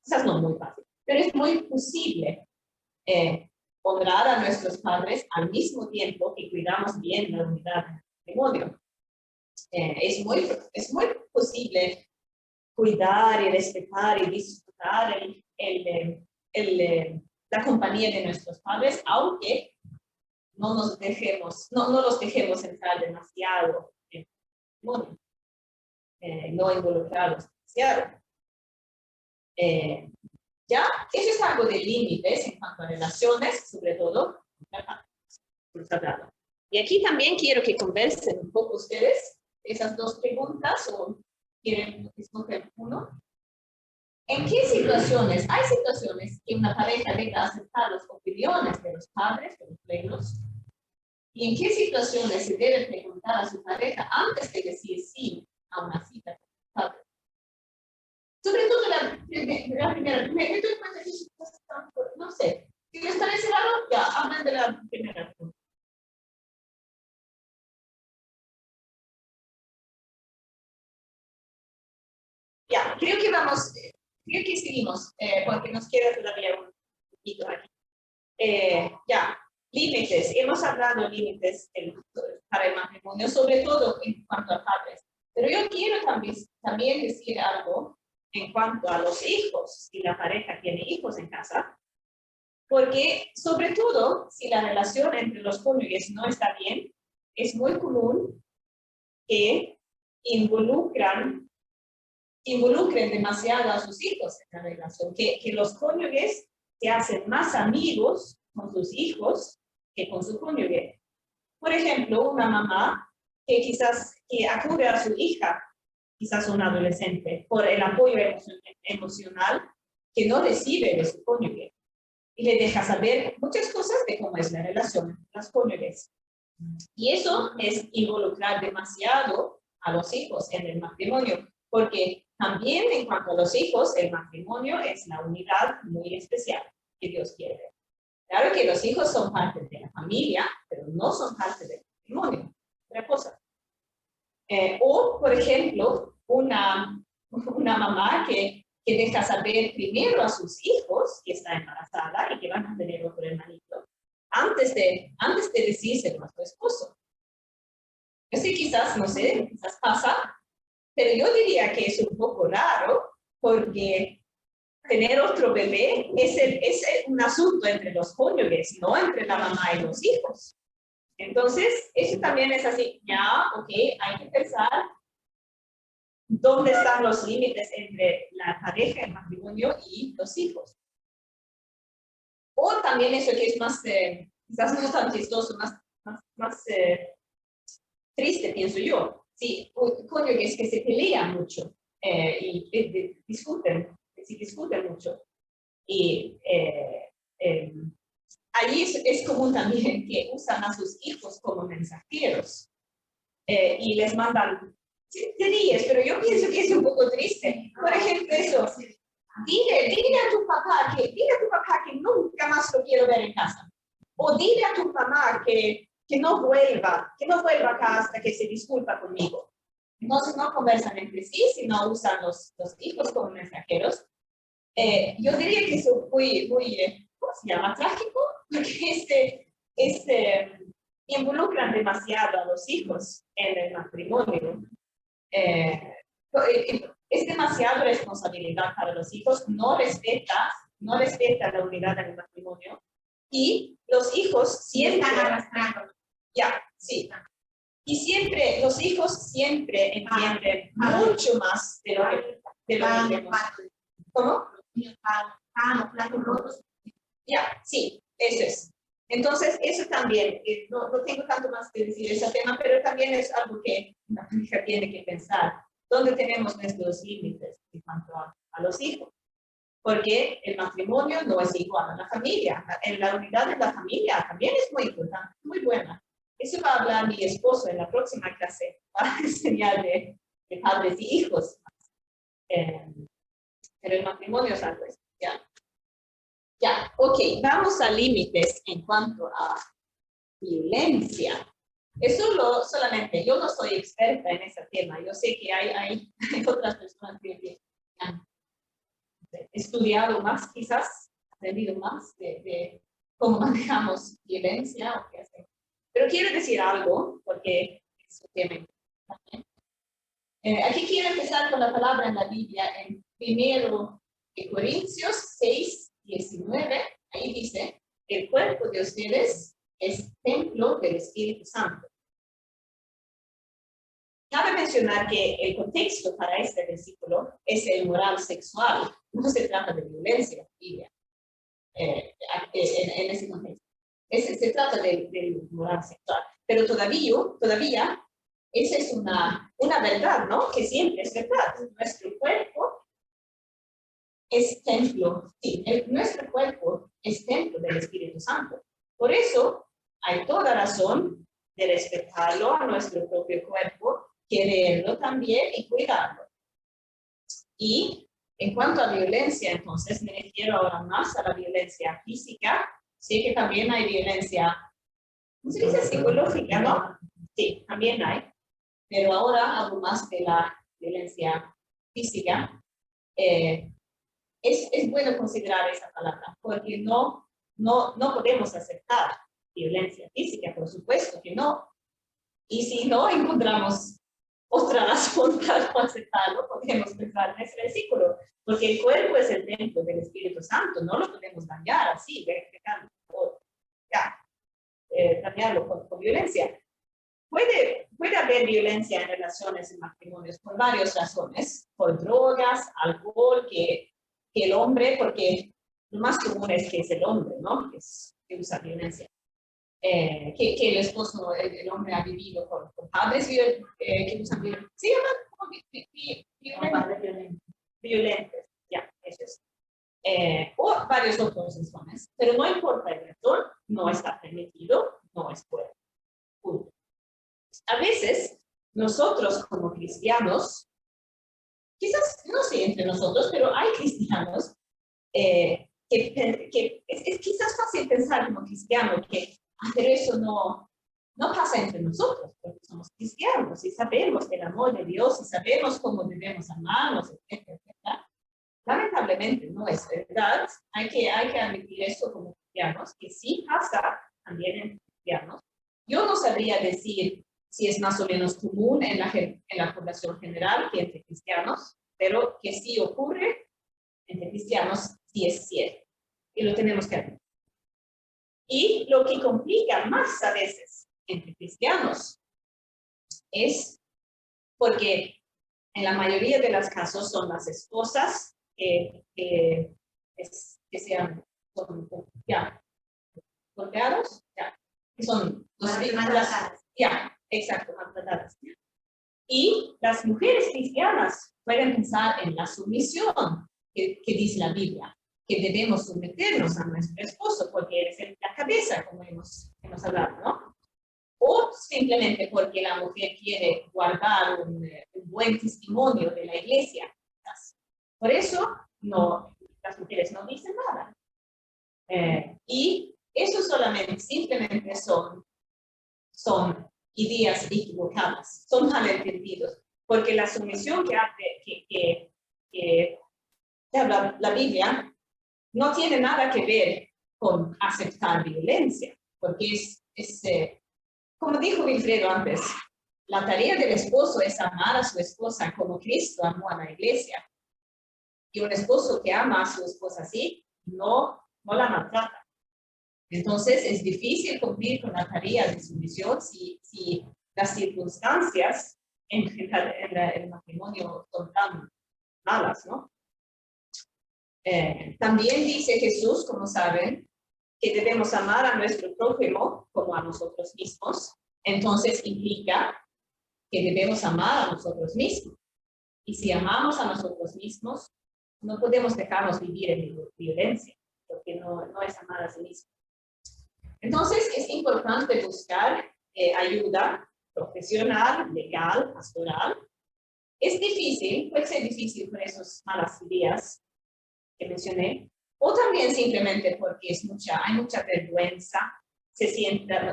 quizás no muy fácil, pero es muy posible honrar a nuestros padres al mismo tiempo que cuidamos bien la unidad del matrimonio. Es muy posible cuidar y respetar y disfrutar la compañía de nuestros padres, aunque no los dejemos entrar demasiado en el matrimonio, no involucrarlos demasiado. Ya, eso es algo de límites en cuanto a relaciones, sobre todo por tratado. Y aquí también quiero que conversen un poco ustedes esas dos preguntas, o quieren escoger uno. ¿En qué situaciones, hay situaciones que una pareja deba aceptar las opiniones de los padres, de los suegros? ¿Y en qué situaciones se debe preguntar a su pareja antes de decir sí a una cita con los padres? Sobre todo la primera, no sé, si les parece raro, ya, hablan de la primera pregunta. Ya, creo que seguimos, porque nos queda todavía un poquito aquí. Ya, límites, hemos hablado de límites para el matrimonio, sobre todo en cuanto a padres. Pero yo quiero también decir algo en cuanto a los hijos, si la pareja tiene hijos en casa, porque sobre todo si la relación entre los cónyuges no está bien, es muy común que involucren demasiado a sus hijos en la relación, que los cónyuges se hacen más amigos con sus hijos que con su cónyuge. Por ejemplo, una mamá que acude a su hija, quizás una adolescente, por el apoyo emocional que no recibe de su cónyuge, y le deja saber muchas cosas de cómo es la relación entre los cónyuges. Y eso es involucrar demasiado a los hijos en el matrimonio, porque también en cuanto a los hijos, el matrimonio es la unidad muy especial que Dios quiere. Claro que los hijos son parte de la familia, pero no son parte del matrimonio. Otra cosa. O, por ejemplo, una mamá que deja saber primero a sus hijos que está embarazada y que van a tener otro hermanito, antes de decírselo a su esposo. Yo sé, quizás, no sé, quizás pasa, pero yo diría que es un poco raro, porque tener otro bebé es un asunto entre los cónyuges, no entre la mamá y los hijos. Entonces, eso también es así, ya, ok, hay que pensar dónde están los límites entre la pareja, el matrimonio y los hijos. O también eso que es más, quizás no tan chistoso, más triste, pienso yo. Sí, cónyuges que se pelean mucho y discuten mucho. Y allí es común también que usan a sus hijos como mensajeros y les mandan, sí, te ríes, pero yo pienso que es un poco triste. Por ejemplo, eso, dile a tu papá que nunca más lo quiero ver en casa. O dile a tu mamá que no vuelva acá hasta que se disculpa conmigo. Entonces no conversan entre sí, sino usan los hijos como mensajeros. Yo diría que es muy, ¿cómo se llama? Trágico, porque involucran demasiado a los hijos en el matrimonio. Es demasiada responsabilidad para los hijos, no respeta la unidad del matrimonio, y los hijos siempre están arrastrando. Ya, sí. Y siempre, los hijos siempre entienden mucho más de lo que vemos. ¿Cómo? Ya, sí, eso es. Entonces, eso también, no tengo tanto más que decir de ese tema, pero también es algo que la pareja tiene que pensar. ¿Dónde tenemos nuestros límites en cuanto a los hijos? Porque el matrimonio no es igual a la familia. En la unidad de la familia también es muy importante, muy buena. Eso va a hablar mi esposo en la próxima clase, para enseñar de padres y hijos. Pero el matrimonio es algo especial. Ya, ok, vamos a límites en cuanto a violencia. Eso solamente, yo no soy experta en ese tema. Yo sé que hay otras personas que han estudiado más, quizás, aprendido más de cómo manejamos violencia o qué hacemos. Pero quiero decir algo, porque es un tema importante. Aquí quiero empezar con la palabra en la Biblia, en 1 Corintios 6, 19. Ahí dice, el cuerpo de ustedes es templo del Espíritu Santo. Cabe mencionar que el contexto para este versículo es el moral sexual. No se trata de violencia, Biblia, en ese contexto. Se trata del moral sexual. Pero todavía esa es una verdad, ¿no? Que siempre es verdad. Nuestro cuerpo es templo. Sí, nuestro cuerpo es templo del Espíritu Santo. Por eso hay toda razón de respetarlo a nuestro propio cuerpo, quererlo también y cuidarlo. Y en cuanto a violencia, entonces me refiero ahora más a la violencia física. Sí que también hay violencia, ¿cómo se dice? Psicológica, ¿no? Sí, también hay. Pero ahora hablo más de la violencia física. Es bueno considerar esa palabra, porque no podemos aceptar violencia física, por supuesto que no. Y si no encontramos otra razón para no aceptarlo, podemos pensar en ese versículo, porque el cuerpo es el templo del Espíritu Santo, no lo podemos dañar así, dañarlo con violencia. Puede haber violencia en relaciones, en matrimonios, por varias razones, por drogas, alcohol, que el hombre, porque lo más común es que es el hombre, ¿no? Que usa violencia. Que el esposo, el hombre ha vivido con padres que usan violencia. Se llaman como violentos, ya, eso es. O varios otros razones, pero no importa el razón, no está permitido, no es bueno. Punto. A veces, nosotros como cristianos, quizás, no sé entre nosotros, pero hay cristianos que es quizás fácil pensar como cristiano que hacer eso no pasa entre nosotros, porque somos cristianos y sabemos el amor de Dios y sabemos cómo debemos amarnos, etcétera, etcétera. Lamentablemente no es verdad. Hay que admitir eso como cristianos, que sí pasa también en cristianos. Yo no sabría decir si es más o menos común en la población general que entre cristianos, pero que sí ocurre entre cristianos, sí es cierto. Y lo tenemos que admitir. Y lo que complica más a veces entre cristianos es porque en la mayoría de los casos son las esposas que sean golpeados, que son maltratadas. Exacto, maltratadas. Y las mujeres cristianas pueden pensar en la sumisión que dice la Biblia, que debemos someternos a nuestro esposo porque él es la cabeza, como hemos hablado, ¿no? O simplemente porque la mujer quiere guardar un buen testimonio de la iglesia. Por eso las mujeres no dicen nada. Y eso simplemente son ideas equivocadas, son malentendidos, porque la sumisión que habla la Biblia no tiene nada que ver con aceptar violencia, porque como dijo Wilfredo antes, la tarea del esposo es amar a su esposa como Cristo amó a la iglesia. Y un esposo que ama a su esposa así, no la maltrata. Entonces, es difícil cumplir con la tarea de sumisión si las circunstancias en el matrimonio son tan malas, ¿no? También dice Jesús, como saben, que debemos amar a nuestro prójimo como a nosotros mismos. Entonces, implica que debemos amar a nosotros mismos. Y si amamos a nosotros mismos, no podemos dejarnos vivir en violencia, porque no es amar a sí mismo. Entonces, es importante buscar ayuda profesional, legal, pastoral. Es difícil, puede ser difícil por esas malas ideas que mencioné, o también simplemente porque hay mucha vergüenza,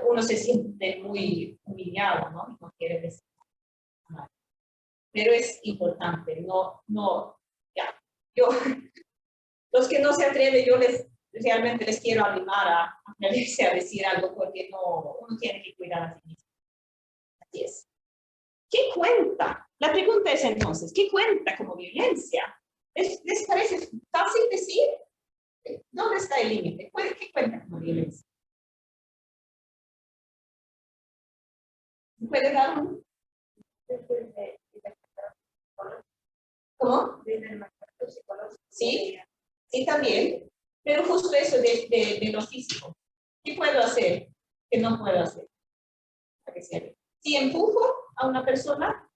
uno se siente muy humillado, ¿no? No quiere decir nada. Pero es importante, los que no se atreven, yo realmente les quiero animar a atreverse a decir algo, porque uno tiene que cuidar a sí mismo. Así es. ¿Qué cuenta La pregunta es entonces, ¿qué cuenta como violencia? ¿Les parece fácil decir? ¿Dónde está el límite? ¿Qué cuenta como violencia? ¿Puede dar un? ¿Cómo? Sí, sí también, pero justo eso de lo físico. ¿Qué puedo hacer? ¿Qué no puedo hacer? Si empujo a una persona,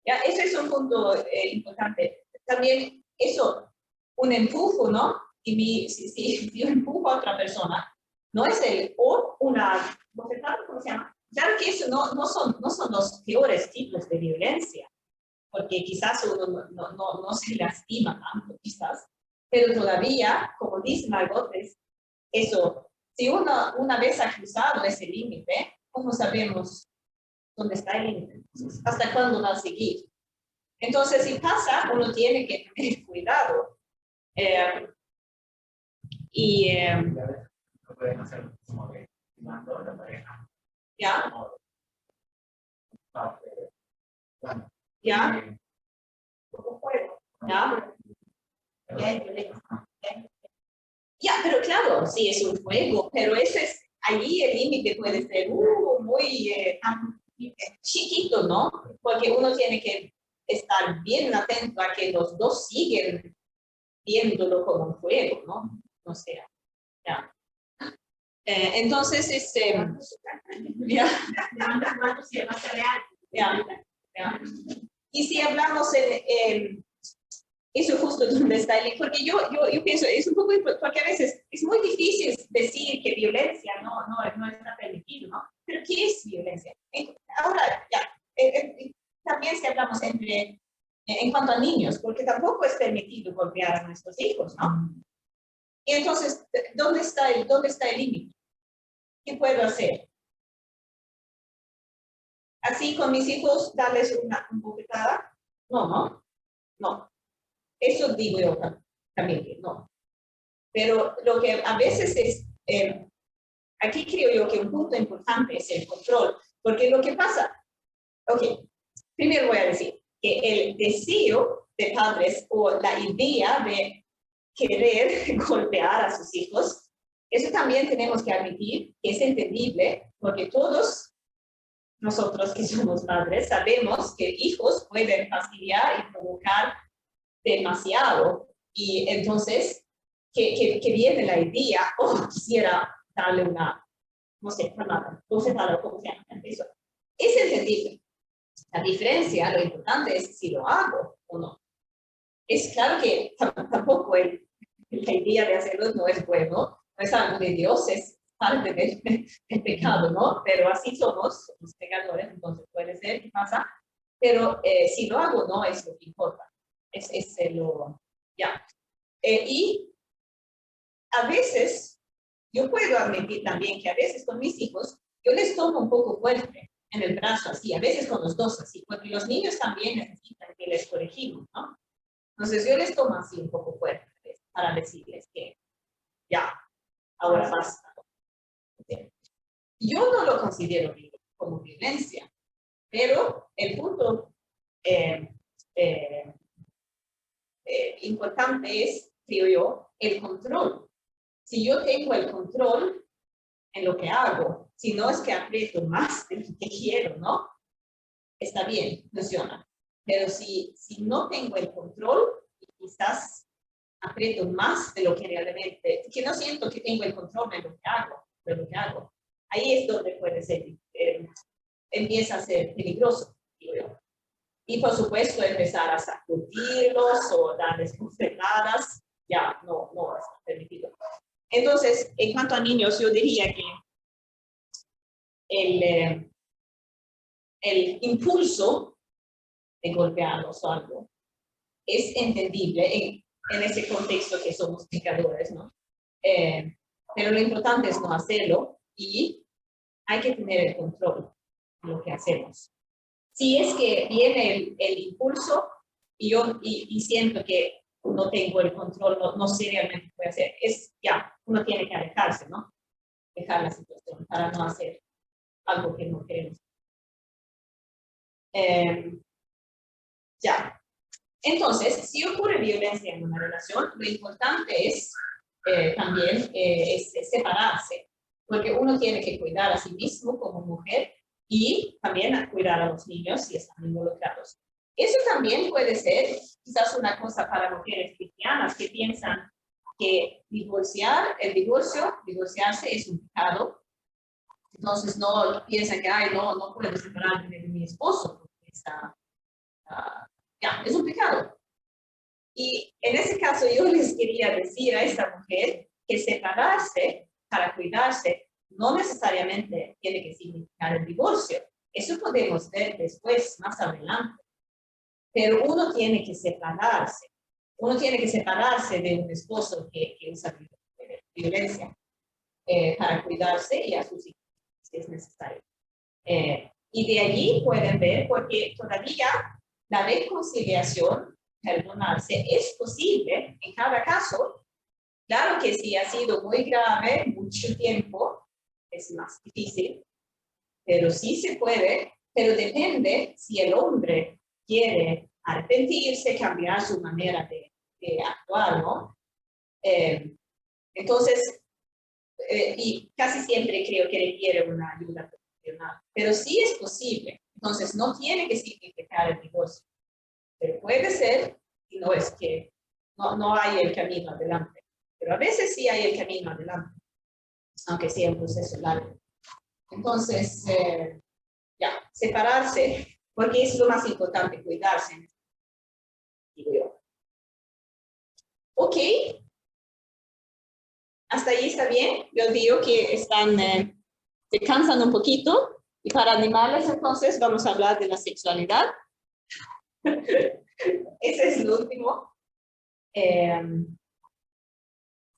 ya, eso es un punto importante. También eso, un empujo, ¿no? Si yo empujo a otra persona, no es o una bofetada, ¿cómo se llama? Claro que eso no son los peores tipos de violencia, porque quizás uno no se lastima tanto, quizás, pero todavía, como dice Margot, eso, si uno una vez ha cruzado ese límite, ¿cómo sabemos dónde está el límite? ¿Hasta cuándo va a seguir? Entonces, si pasa, uno tiene que tener cuidado. No pueden hacer como que mando a la pareja. ¿Ya? Bueno, ¿Ya? Como juego. ¿Ya? Ya hay violencia. Ya, pero claro, sí es un juego, pero allí el límite puede ser muy chiquito, ¿no? Porque uno tiene que estar bien atento a que los dos siguen viéndolo como un juego, ¿no? No sé, ya. Entonces, ya, ya, ya. Y si hablamos eso justo donde está el, porque yo pienso, es un poco, porque a veces es muy difícil decir que violencia no está permitido, ¿no? Pero ¿qué es violencia? Ahora, ya, también si hablamos en cuanto a niños, porque tampoco es permitido golpear a nuestros hijos, ¿no? Y entonces, ¿dónde está el límite? ¿Qué puedo hacer? Así con mis hijos, darles una bofetada. No. Eso digo yo también que no. Pero lo que a veces es, aquí creo yo que un punto importante es el control, porque lo que pasa, primero voy a decir que el deseo de padres o la idea de querer golpear a sus hijos, eso también tenemos que admitir que es entendible, porque todos nosotros que somos padres sabemos que hijos pueden fastidiar y provocar demasiado. Y entonces, que viene la idea, quisiera darle una, no sé, palabra, bofetada, como se llama, eso. Es entendible. La diferencia, lo importante es si lo hago o no. Es claro que tampoco la idea de hacerlo no es bueno, no es algo de Dios, es parte del pecado, ¿no? Pero así somos pecadores, entonces puede ser que pasa. Pero si lo hago, no es lo que importa. Es lo, ya. Y a veces, yo puedo admitir también que a veces con mis hijos, yo les tomo un poco fuerte en el brazo, así, a veces con los dos, así, porque los niños también necesitan que les corregimos, ¿no? Entonces yo les tomo así un poco fuerte para decirles que ya, ahora basta. Yo no lo considero como violencia, pero el punto importante es, creo yo, el control. Si yo tengo el control en lo que hago, si no es que aprieto más de lo que quiero, ¿no? Está bien, funciona. Pero si no tengo el control, quizás aprieto más de lo que realmente, que no siento que tengo el control de lo que hago. Ahí es donde puede ser, empieza a ser peligroso, digo yo. Y por supuesto empezar a sacudirlos o darles bofetadas, ya no está permitido. Entonces, en cuanto a niños, yo diría que el impulso de golpearlos o algo es entendible en ese contexto que somos pecadores, ¿no? Pero lo importante es no hacerlo y hay que tener el control de lo que hacemos. Si es que viene el impulso y siento que no tengo el control, no sé realmente qué voy a hacer, uno tiene que alejarse, ¿no? Dejar la situación para no hacer algo que no queremos. Ya. Entonces, si ocurre violencia en una relación, lo importante es también es separarse, porque uno tiene que cuidar a sí mismo como mujer y también cuidar a los niños si están involucrados. Eso también puede ser quizás una cosa para mujeres cristianas que piensan que divorciarse es un pecado. Entonces no piensan que, ay, no puedo separarme de mi esposo porque ya, es un pecado. Y en ese caso yo les quería decir a esta mujer que separarse para cuidarse no necesariamente tiene que significar el divorcio. Eso podemos ver después, más adelante. Pero uno tiene que separarse. Uno tiene que separarse de un esposo que usa violencia para cuidarse y a sus hijos, si es necesario. Y de allí pueden ver, porque todavía la reconciliación, perdonarse, es posible en cada caso. Claro que si ha sido muy grave, mucho tiempo, es más difícil, pero sí se puede, pero depende si el hombre quiere arrepentirse, cambiar su manera de actuar, ¿no? Entonces, y casi siempre creo que requiere una ayuda profesional, pero sí es posible. Entonces, no tiene que significar el divorcio, pero puede ser, y no es que no hay el camino adelante, pero a veces sí hay el camino adelante, aunque sea un proceso largo. Entonces, ya, separarse, porque es lo más importante, cuidarse. Digo yo. Ok. Hasta ahí está bien. Yo digo que están se cansan un poquito. Y para animales, entonces, vamos a hablar de la sexualidad. Ese es el último.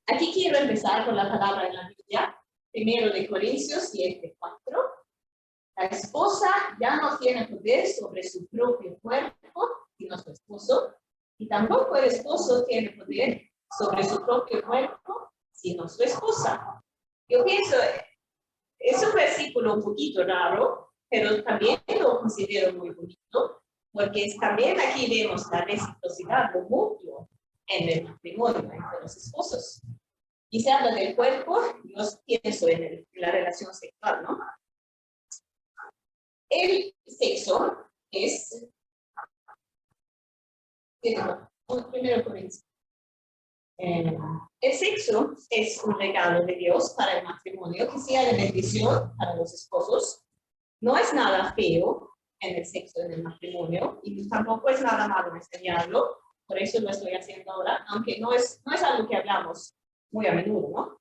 Aquí quiero empezar con la palabra en la Biblia. Primero de Corintios 7:4. La esposa ya no tiene poder sobre su propio cuerpo, sino su esposo. Y tampoco el esposo tiene poder sobre su propio cuerpo, sino su esposa. Yo pienso, es un versículo un poquito raro, pero también lo considero muy bonito, porque también aquí vemos la reciprocidad, lo mutuo en el matrimonio entre los esposos. Y se habla del cuerpo, yo pienso en la relación sexual, ¿no? El sexo es, primero Corintios. El sexo es un regalo de Dios para el matrimonio que sea de bendición para los esposos. No es nada feo en el sexo en el matrimonio y tampoco es nada malo enseñarlo. Por eso lo estoy haciendo ahora, aunque no es algo que hablamos muy a menudo, ¿no?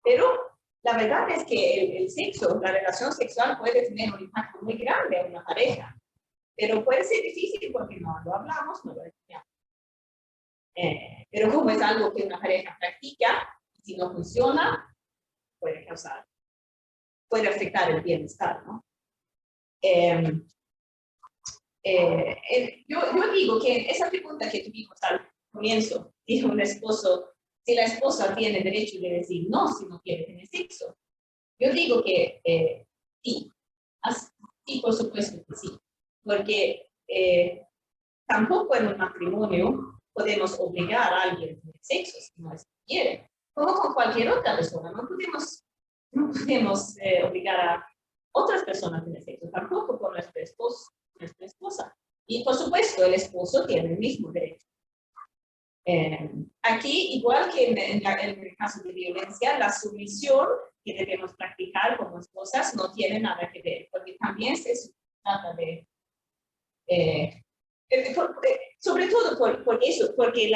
Pero la verdad es que el sexo, la relación sexual puede tener un impacto muy grande en una pareja, pero puede ser difícil porque no lo hablamos, no lo enseñamos. Pero como es algo que una pareja practica, si no funciona, puede afectar el bienestar, ¿no? Yo digo que esa pregunta que tuvimos al comienzo, dijo un esposo, si la esposa tiene derecho de decir no si no quiere tener sexo. Yo digo que sí, sí, por supuesto que sí, porque tampoco en un matrimonio podemos obligar a alguien a tener sexo si no es que quiere. Como con cualquier otra persona, no podemos obligar a otras personas a tener sexo, tampoco con nuestra esposa. Y por supuesto, el esposo tiene el mismo derecho. Aquí, igual que en el caso de violencia, la sumisión que debemos practicar como esposas no tiene nada que ver, porque también se trata de sobre todo por eso, porque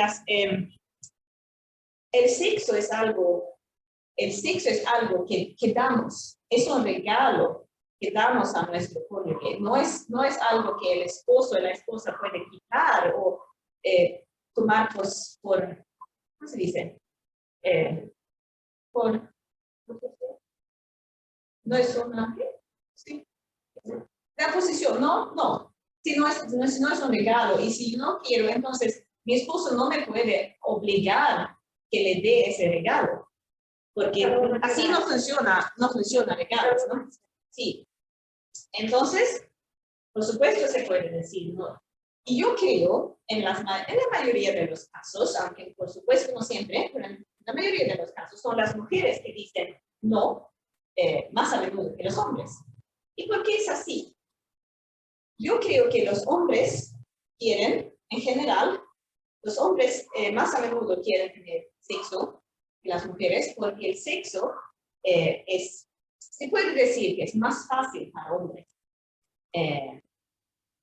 el sexo es algo que damos, es un regalo que damos a nuestro cónyuge, no es algo que el esposo o la esposa puede quitar o tomar por, ¿cómo se dice? No es una, ¿sí? La posición, no. Si no es un regalo y si no quiero, entonces mi esposo no me puede obligar que le dé ese regalo, porque así no funciona regalos, ¿no? Sí. Entonces, por supuesto se puede decir no. Y yo creo, en la mayoría de los casos, aunque por supuesto no siempre, pero en la mayoría de los casos son las mujeres que dicen no más a menudo que los hombres. ¿Y por qué es así? Yo creo que los hombres quieren, en general, los hombres más a menudo quieren tener sexo que las mujeres, porque el sexo se puede decir que es más fácil para hombres.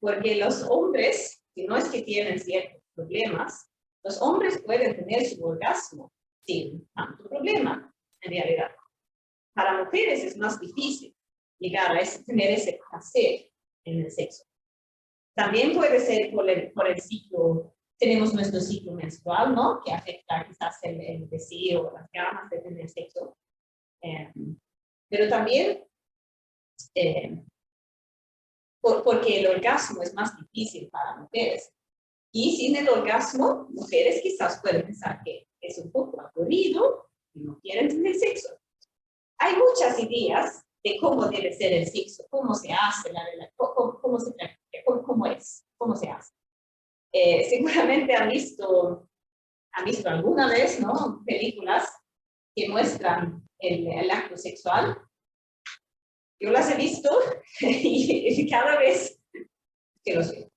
Porque los hombres, si no es que tienen ciertos problemas, los hombres pueden tener su orgasmo sin tanto problema, en realidad. Para mujeres es más difícil llegar a tener ese placer en el sexo. También puede ser por el ciclo, tenemos nuestro ciclo menstrual, ¿no? Que afecta quizás el deseo, las ganas de tener sexo. Pero también porque el orgasmo es más difícil para mujeres. Y sin el orgasmo, mujeres quizás pueden pensar que es un poco aburrido y no quieren tener sexo. Hay muchas ideas de cómo debe ser el sexo, cómo se hace la relación, cómo se practica, cómo se hace. Seguramente han visto alguna vez, ¿no? Películas que muestran el acto sexual. Yo las he visto y cada vez que los veo.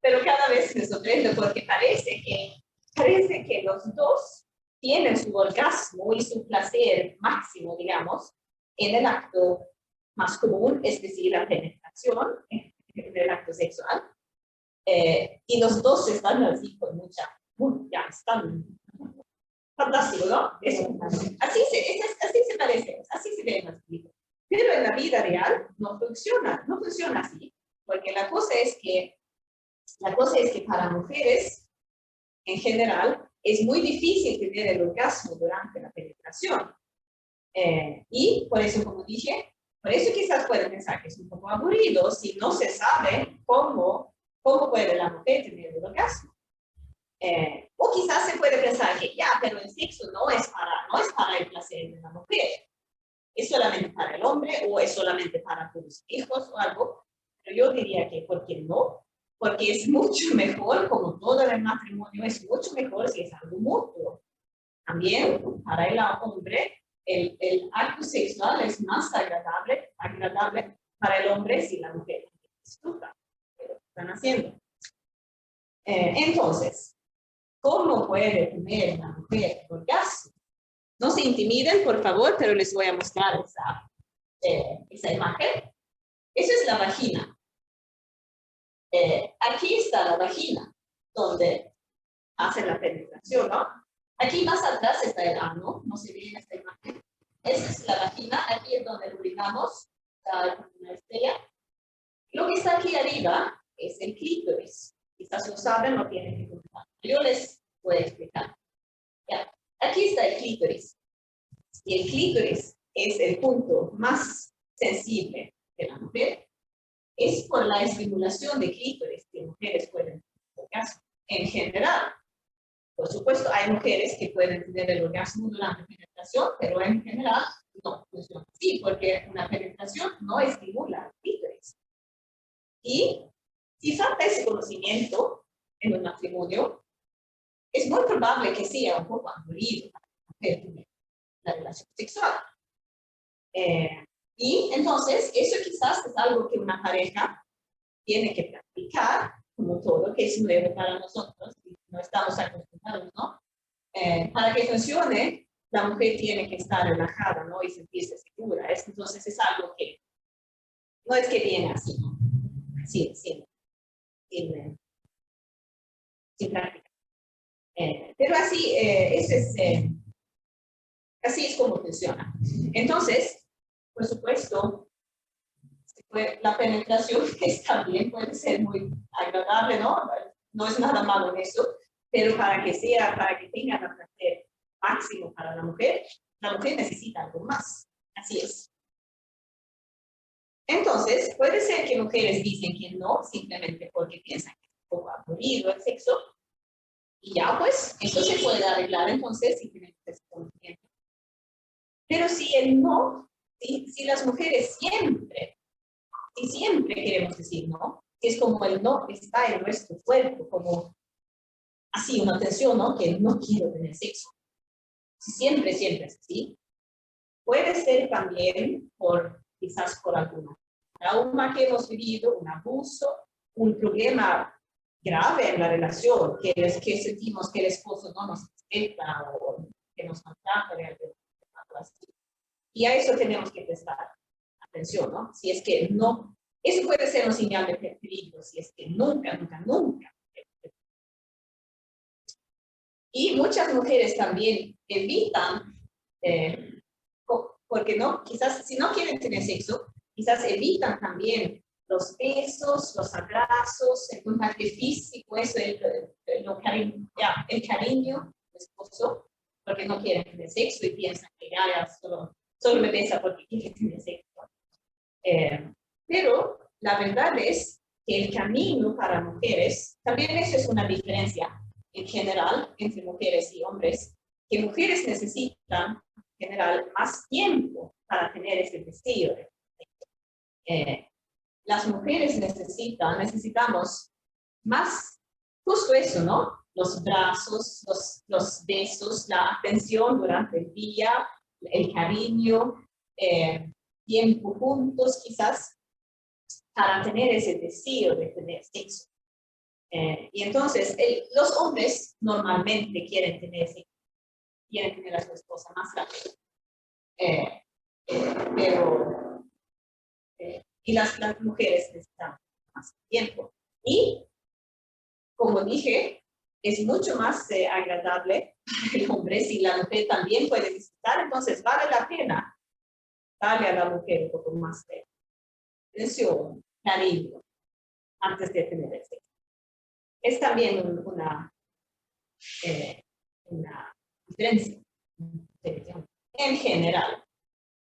Pero cada vez me sorprende porque parece que los dos tienen su orgasmo y su placer máximo, digamos, en el acto más común, es decir, la penetración en el acto sexual. Y los dos están así con ya están fantástico, ¿no? Así se parece, así se ve en las películas. Pero en la vida real no funciona así, porque la cosa es que para mujeres, en general, es muy difícil tener el orgasmo durante la penetración. Y por eso, como dije, por eso quizás pueden pensar que es un poco aburrido si no se sabe cómo puede la mujer tener el orgasmo. O quizás se puede pensar que ya, pero el sexo no es para el placer de la mujer. ¿Es solamente para el hombre o es solamente para tus hijos o algo? Pero yo diría que, ¿por qué no? Porque es mucho mejor, como todo el matrimonio, es mucho mejor si es algo mutuo. También, para el hombre, el acto sexual es más agradable para el hombre si la mujer disfruta de lo que están haciendo. Entonces, ¿cómo puede tener la mujer orgasmo? No se intimiden, por favor, pero les voy a mostrar esa imagen. Esa es la vagina. Aquí está la vagina, donde hace la penetración, ¿no? Aquí más atrás está el ano, no se ve en esta imagen. Esa es la vagina, aquí es donde urinamos, está una estrella. Lo que está aquí arriba es el clítoris. Quizás lo saben, no tienen que preguntar. Yo les voy a explicar. Ya. Aquí está el clítoris. Y el clítoris es el punto más sensible de la mujer. Es por la estimulación de clítoris que mujeres pueden tener orgasmo. En general, por supuesto, hay mujeres que pueden tener el orgasmo durante la penetración, pero en general no funciona así, porque una penetración no estimula el clítoris. Y si falta ese conocimiento en un matrimonio, es muy probable que sea un poco aburrido para la mujer tener la relación sexual. Y entonces, eso quizás es algo que una pareja tiene que practicar, como todo, que es nuevo para nosotros, y no estamos acostumbrados, ¿no? Para que funcione, la mujer tiene que estar relajada, ¿no? Y sentirse segura. Entonces, es algo que no es que viene así, ¿no? Sin práctica. Pero así, así es como funciona. Entonces, por supuesto, la penetración también puede ser muy agradable, ¿no? No es nada malo en eso, pero para que tenga el placer máximo para la mujer necesita algo más. Así es. Entonces, puede ser que mujeres dicen que no, simplemente porque piensan que es un poco aburrido el sexo, y ya pues, eso se puede arreglar entonces simplemente ese conocimiento. Pero si el no, si las mujeres siempre queremos decir no, Si es como el no está en nuestro cuerpo, como así, una tensión, ¿no? Que no quiero tener sexo. Si siempre es así. Puede ser también quizás por alguna trauma que hemos vivido, un abuso, un problema grave en la relación, que sentimos que el esposo no nos respeta o que nos maltrata realmente. Y a eso tenemos que prestar atención, ¿no? Si es que no, eso puede ser un señal de peligro, si es que nunca. Y muchas mujeres también evitan, porque no, quizás si no quieren tener sexo, quizás evitan también los besos, los abrazos, el contacto físico, eso, el cariño del esposo, porque no quieren tener sexo y piensan que ya solo me besa porque quiere tener sexo. Pero la verdad es que el camino para mujeres, también eso es una diferencia en general entre mujeres y hombres, que mujeres necesitan en general más tiempo para tener ese deseo. Las mujeres necesitamos más, justo eso, ¿no? Los brazos, los besos, la atención durante el día, el cariño, tiempo juntos quizás, para tener ese deseo de tener sexo. Y entonces, los hombres normalmente quieren tener sexo, quieren tener a su esposa más rápido. Y las mujeres necesitan más tiempo. Y, como dije, es mucho más agradable para el hombre si la mujer también puede disfrutar, entonces vale la pena darle a la mujer un poco más de atención, cariño, antes de tener el sexo. Es también una diferencia en general.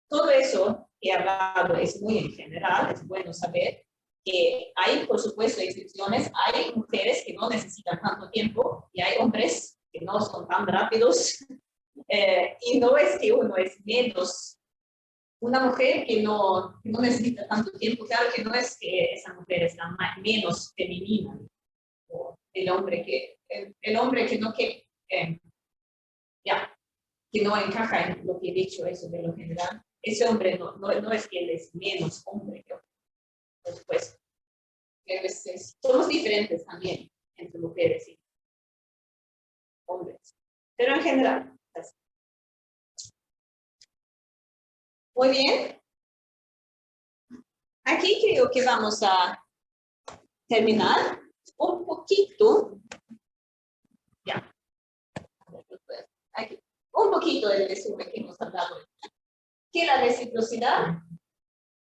Todo eso que he hablado es muy en general, es bueno saber que hay, por supuesto, excepciones, hay mujeres que no necesitan tanto tiempo y hay hombres que no son tan rápidos y no es que uno es menos. Una mujer que no necesita tanto tiempo, claro que no es que esa mujer está menos femenina, o el hombre que no encaja en lo que he dicho, eso de lo general. Ese hombre no es que él es menos hombre que otro. Pues, somos diferentes también entre mujeres y hombres. Pero en general. Muy bien. Aquí creo que vamos a terminar un poquito. Ya. Aquí. Un poquito del resumen que hemos hablado. Que la reciprocidad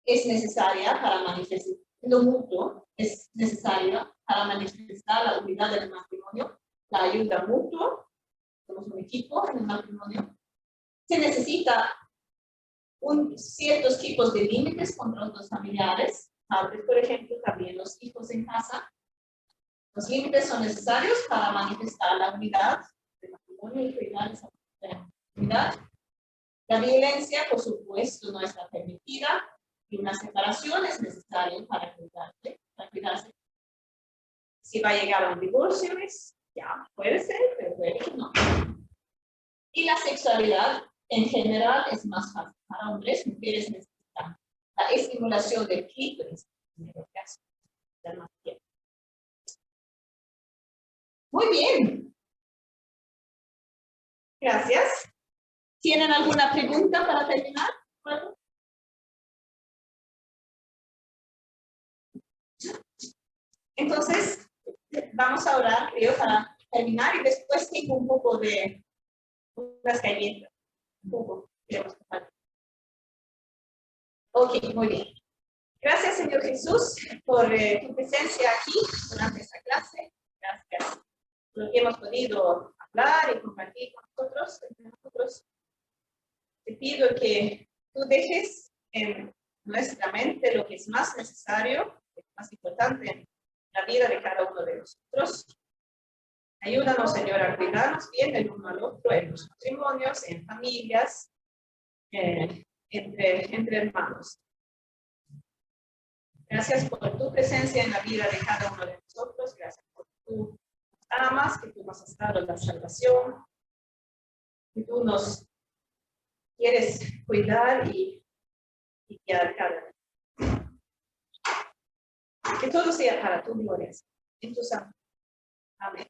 es necesaria para manifestar, lo mutuo es necesario para manifestar la unidad del matrimonio, la ayuda mutua, somos un equipo en el matrimonio. Se necesita ciertos tipos de límites contra otros familiares, padres, por ejemplo, también los hijos en casa. Los límites son necesarios para manifestar la unidad del matrimonio y cuidar esa unidad. La violencia, por supuesto, no está permitida y una separación es necesaria para cuidarse. Si va a llegar a un divorcio, ya puede ser, pero puede que no. Y la sexualidad, en general, es más fácil para hombres. Mujeres necesitan la estimulación del clítoris, en el caso de más tiempo. Muy bien. Gracias. ¿Tienen alguna pregunta para terminar? ¿Bueno? Entonces, vamos a orar, creo, para terminar y después tengo un poco de unas galletas. Un poco. Ok, muy bien. Gracias, Señor Jesús, por tu presencia aquí durante esta clase. Gracias por lo que hemos podido hablar y compartir con nosotros, entre nosotros. Te pido que tú dejes en nuestra mente lo que es más necesario, lo que es más importante en la vida de cada uno de nosotros. Ayúdanos, Señor, a cuidarnos bien el uno al otro, en los matrimonios, en familias, entre hermanos. Gracias por tu presencia en la vida de cada uno de nosotros. Gracias por tu amas, que tú nos has dado la salvación, que tú nos quieres cuidar y guiar cada día. Que todo sea para tu gloria. En tu santo. Amén.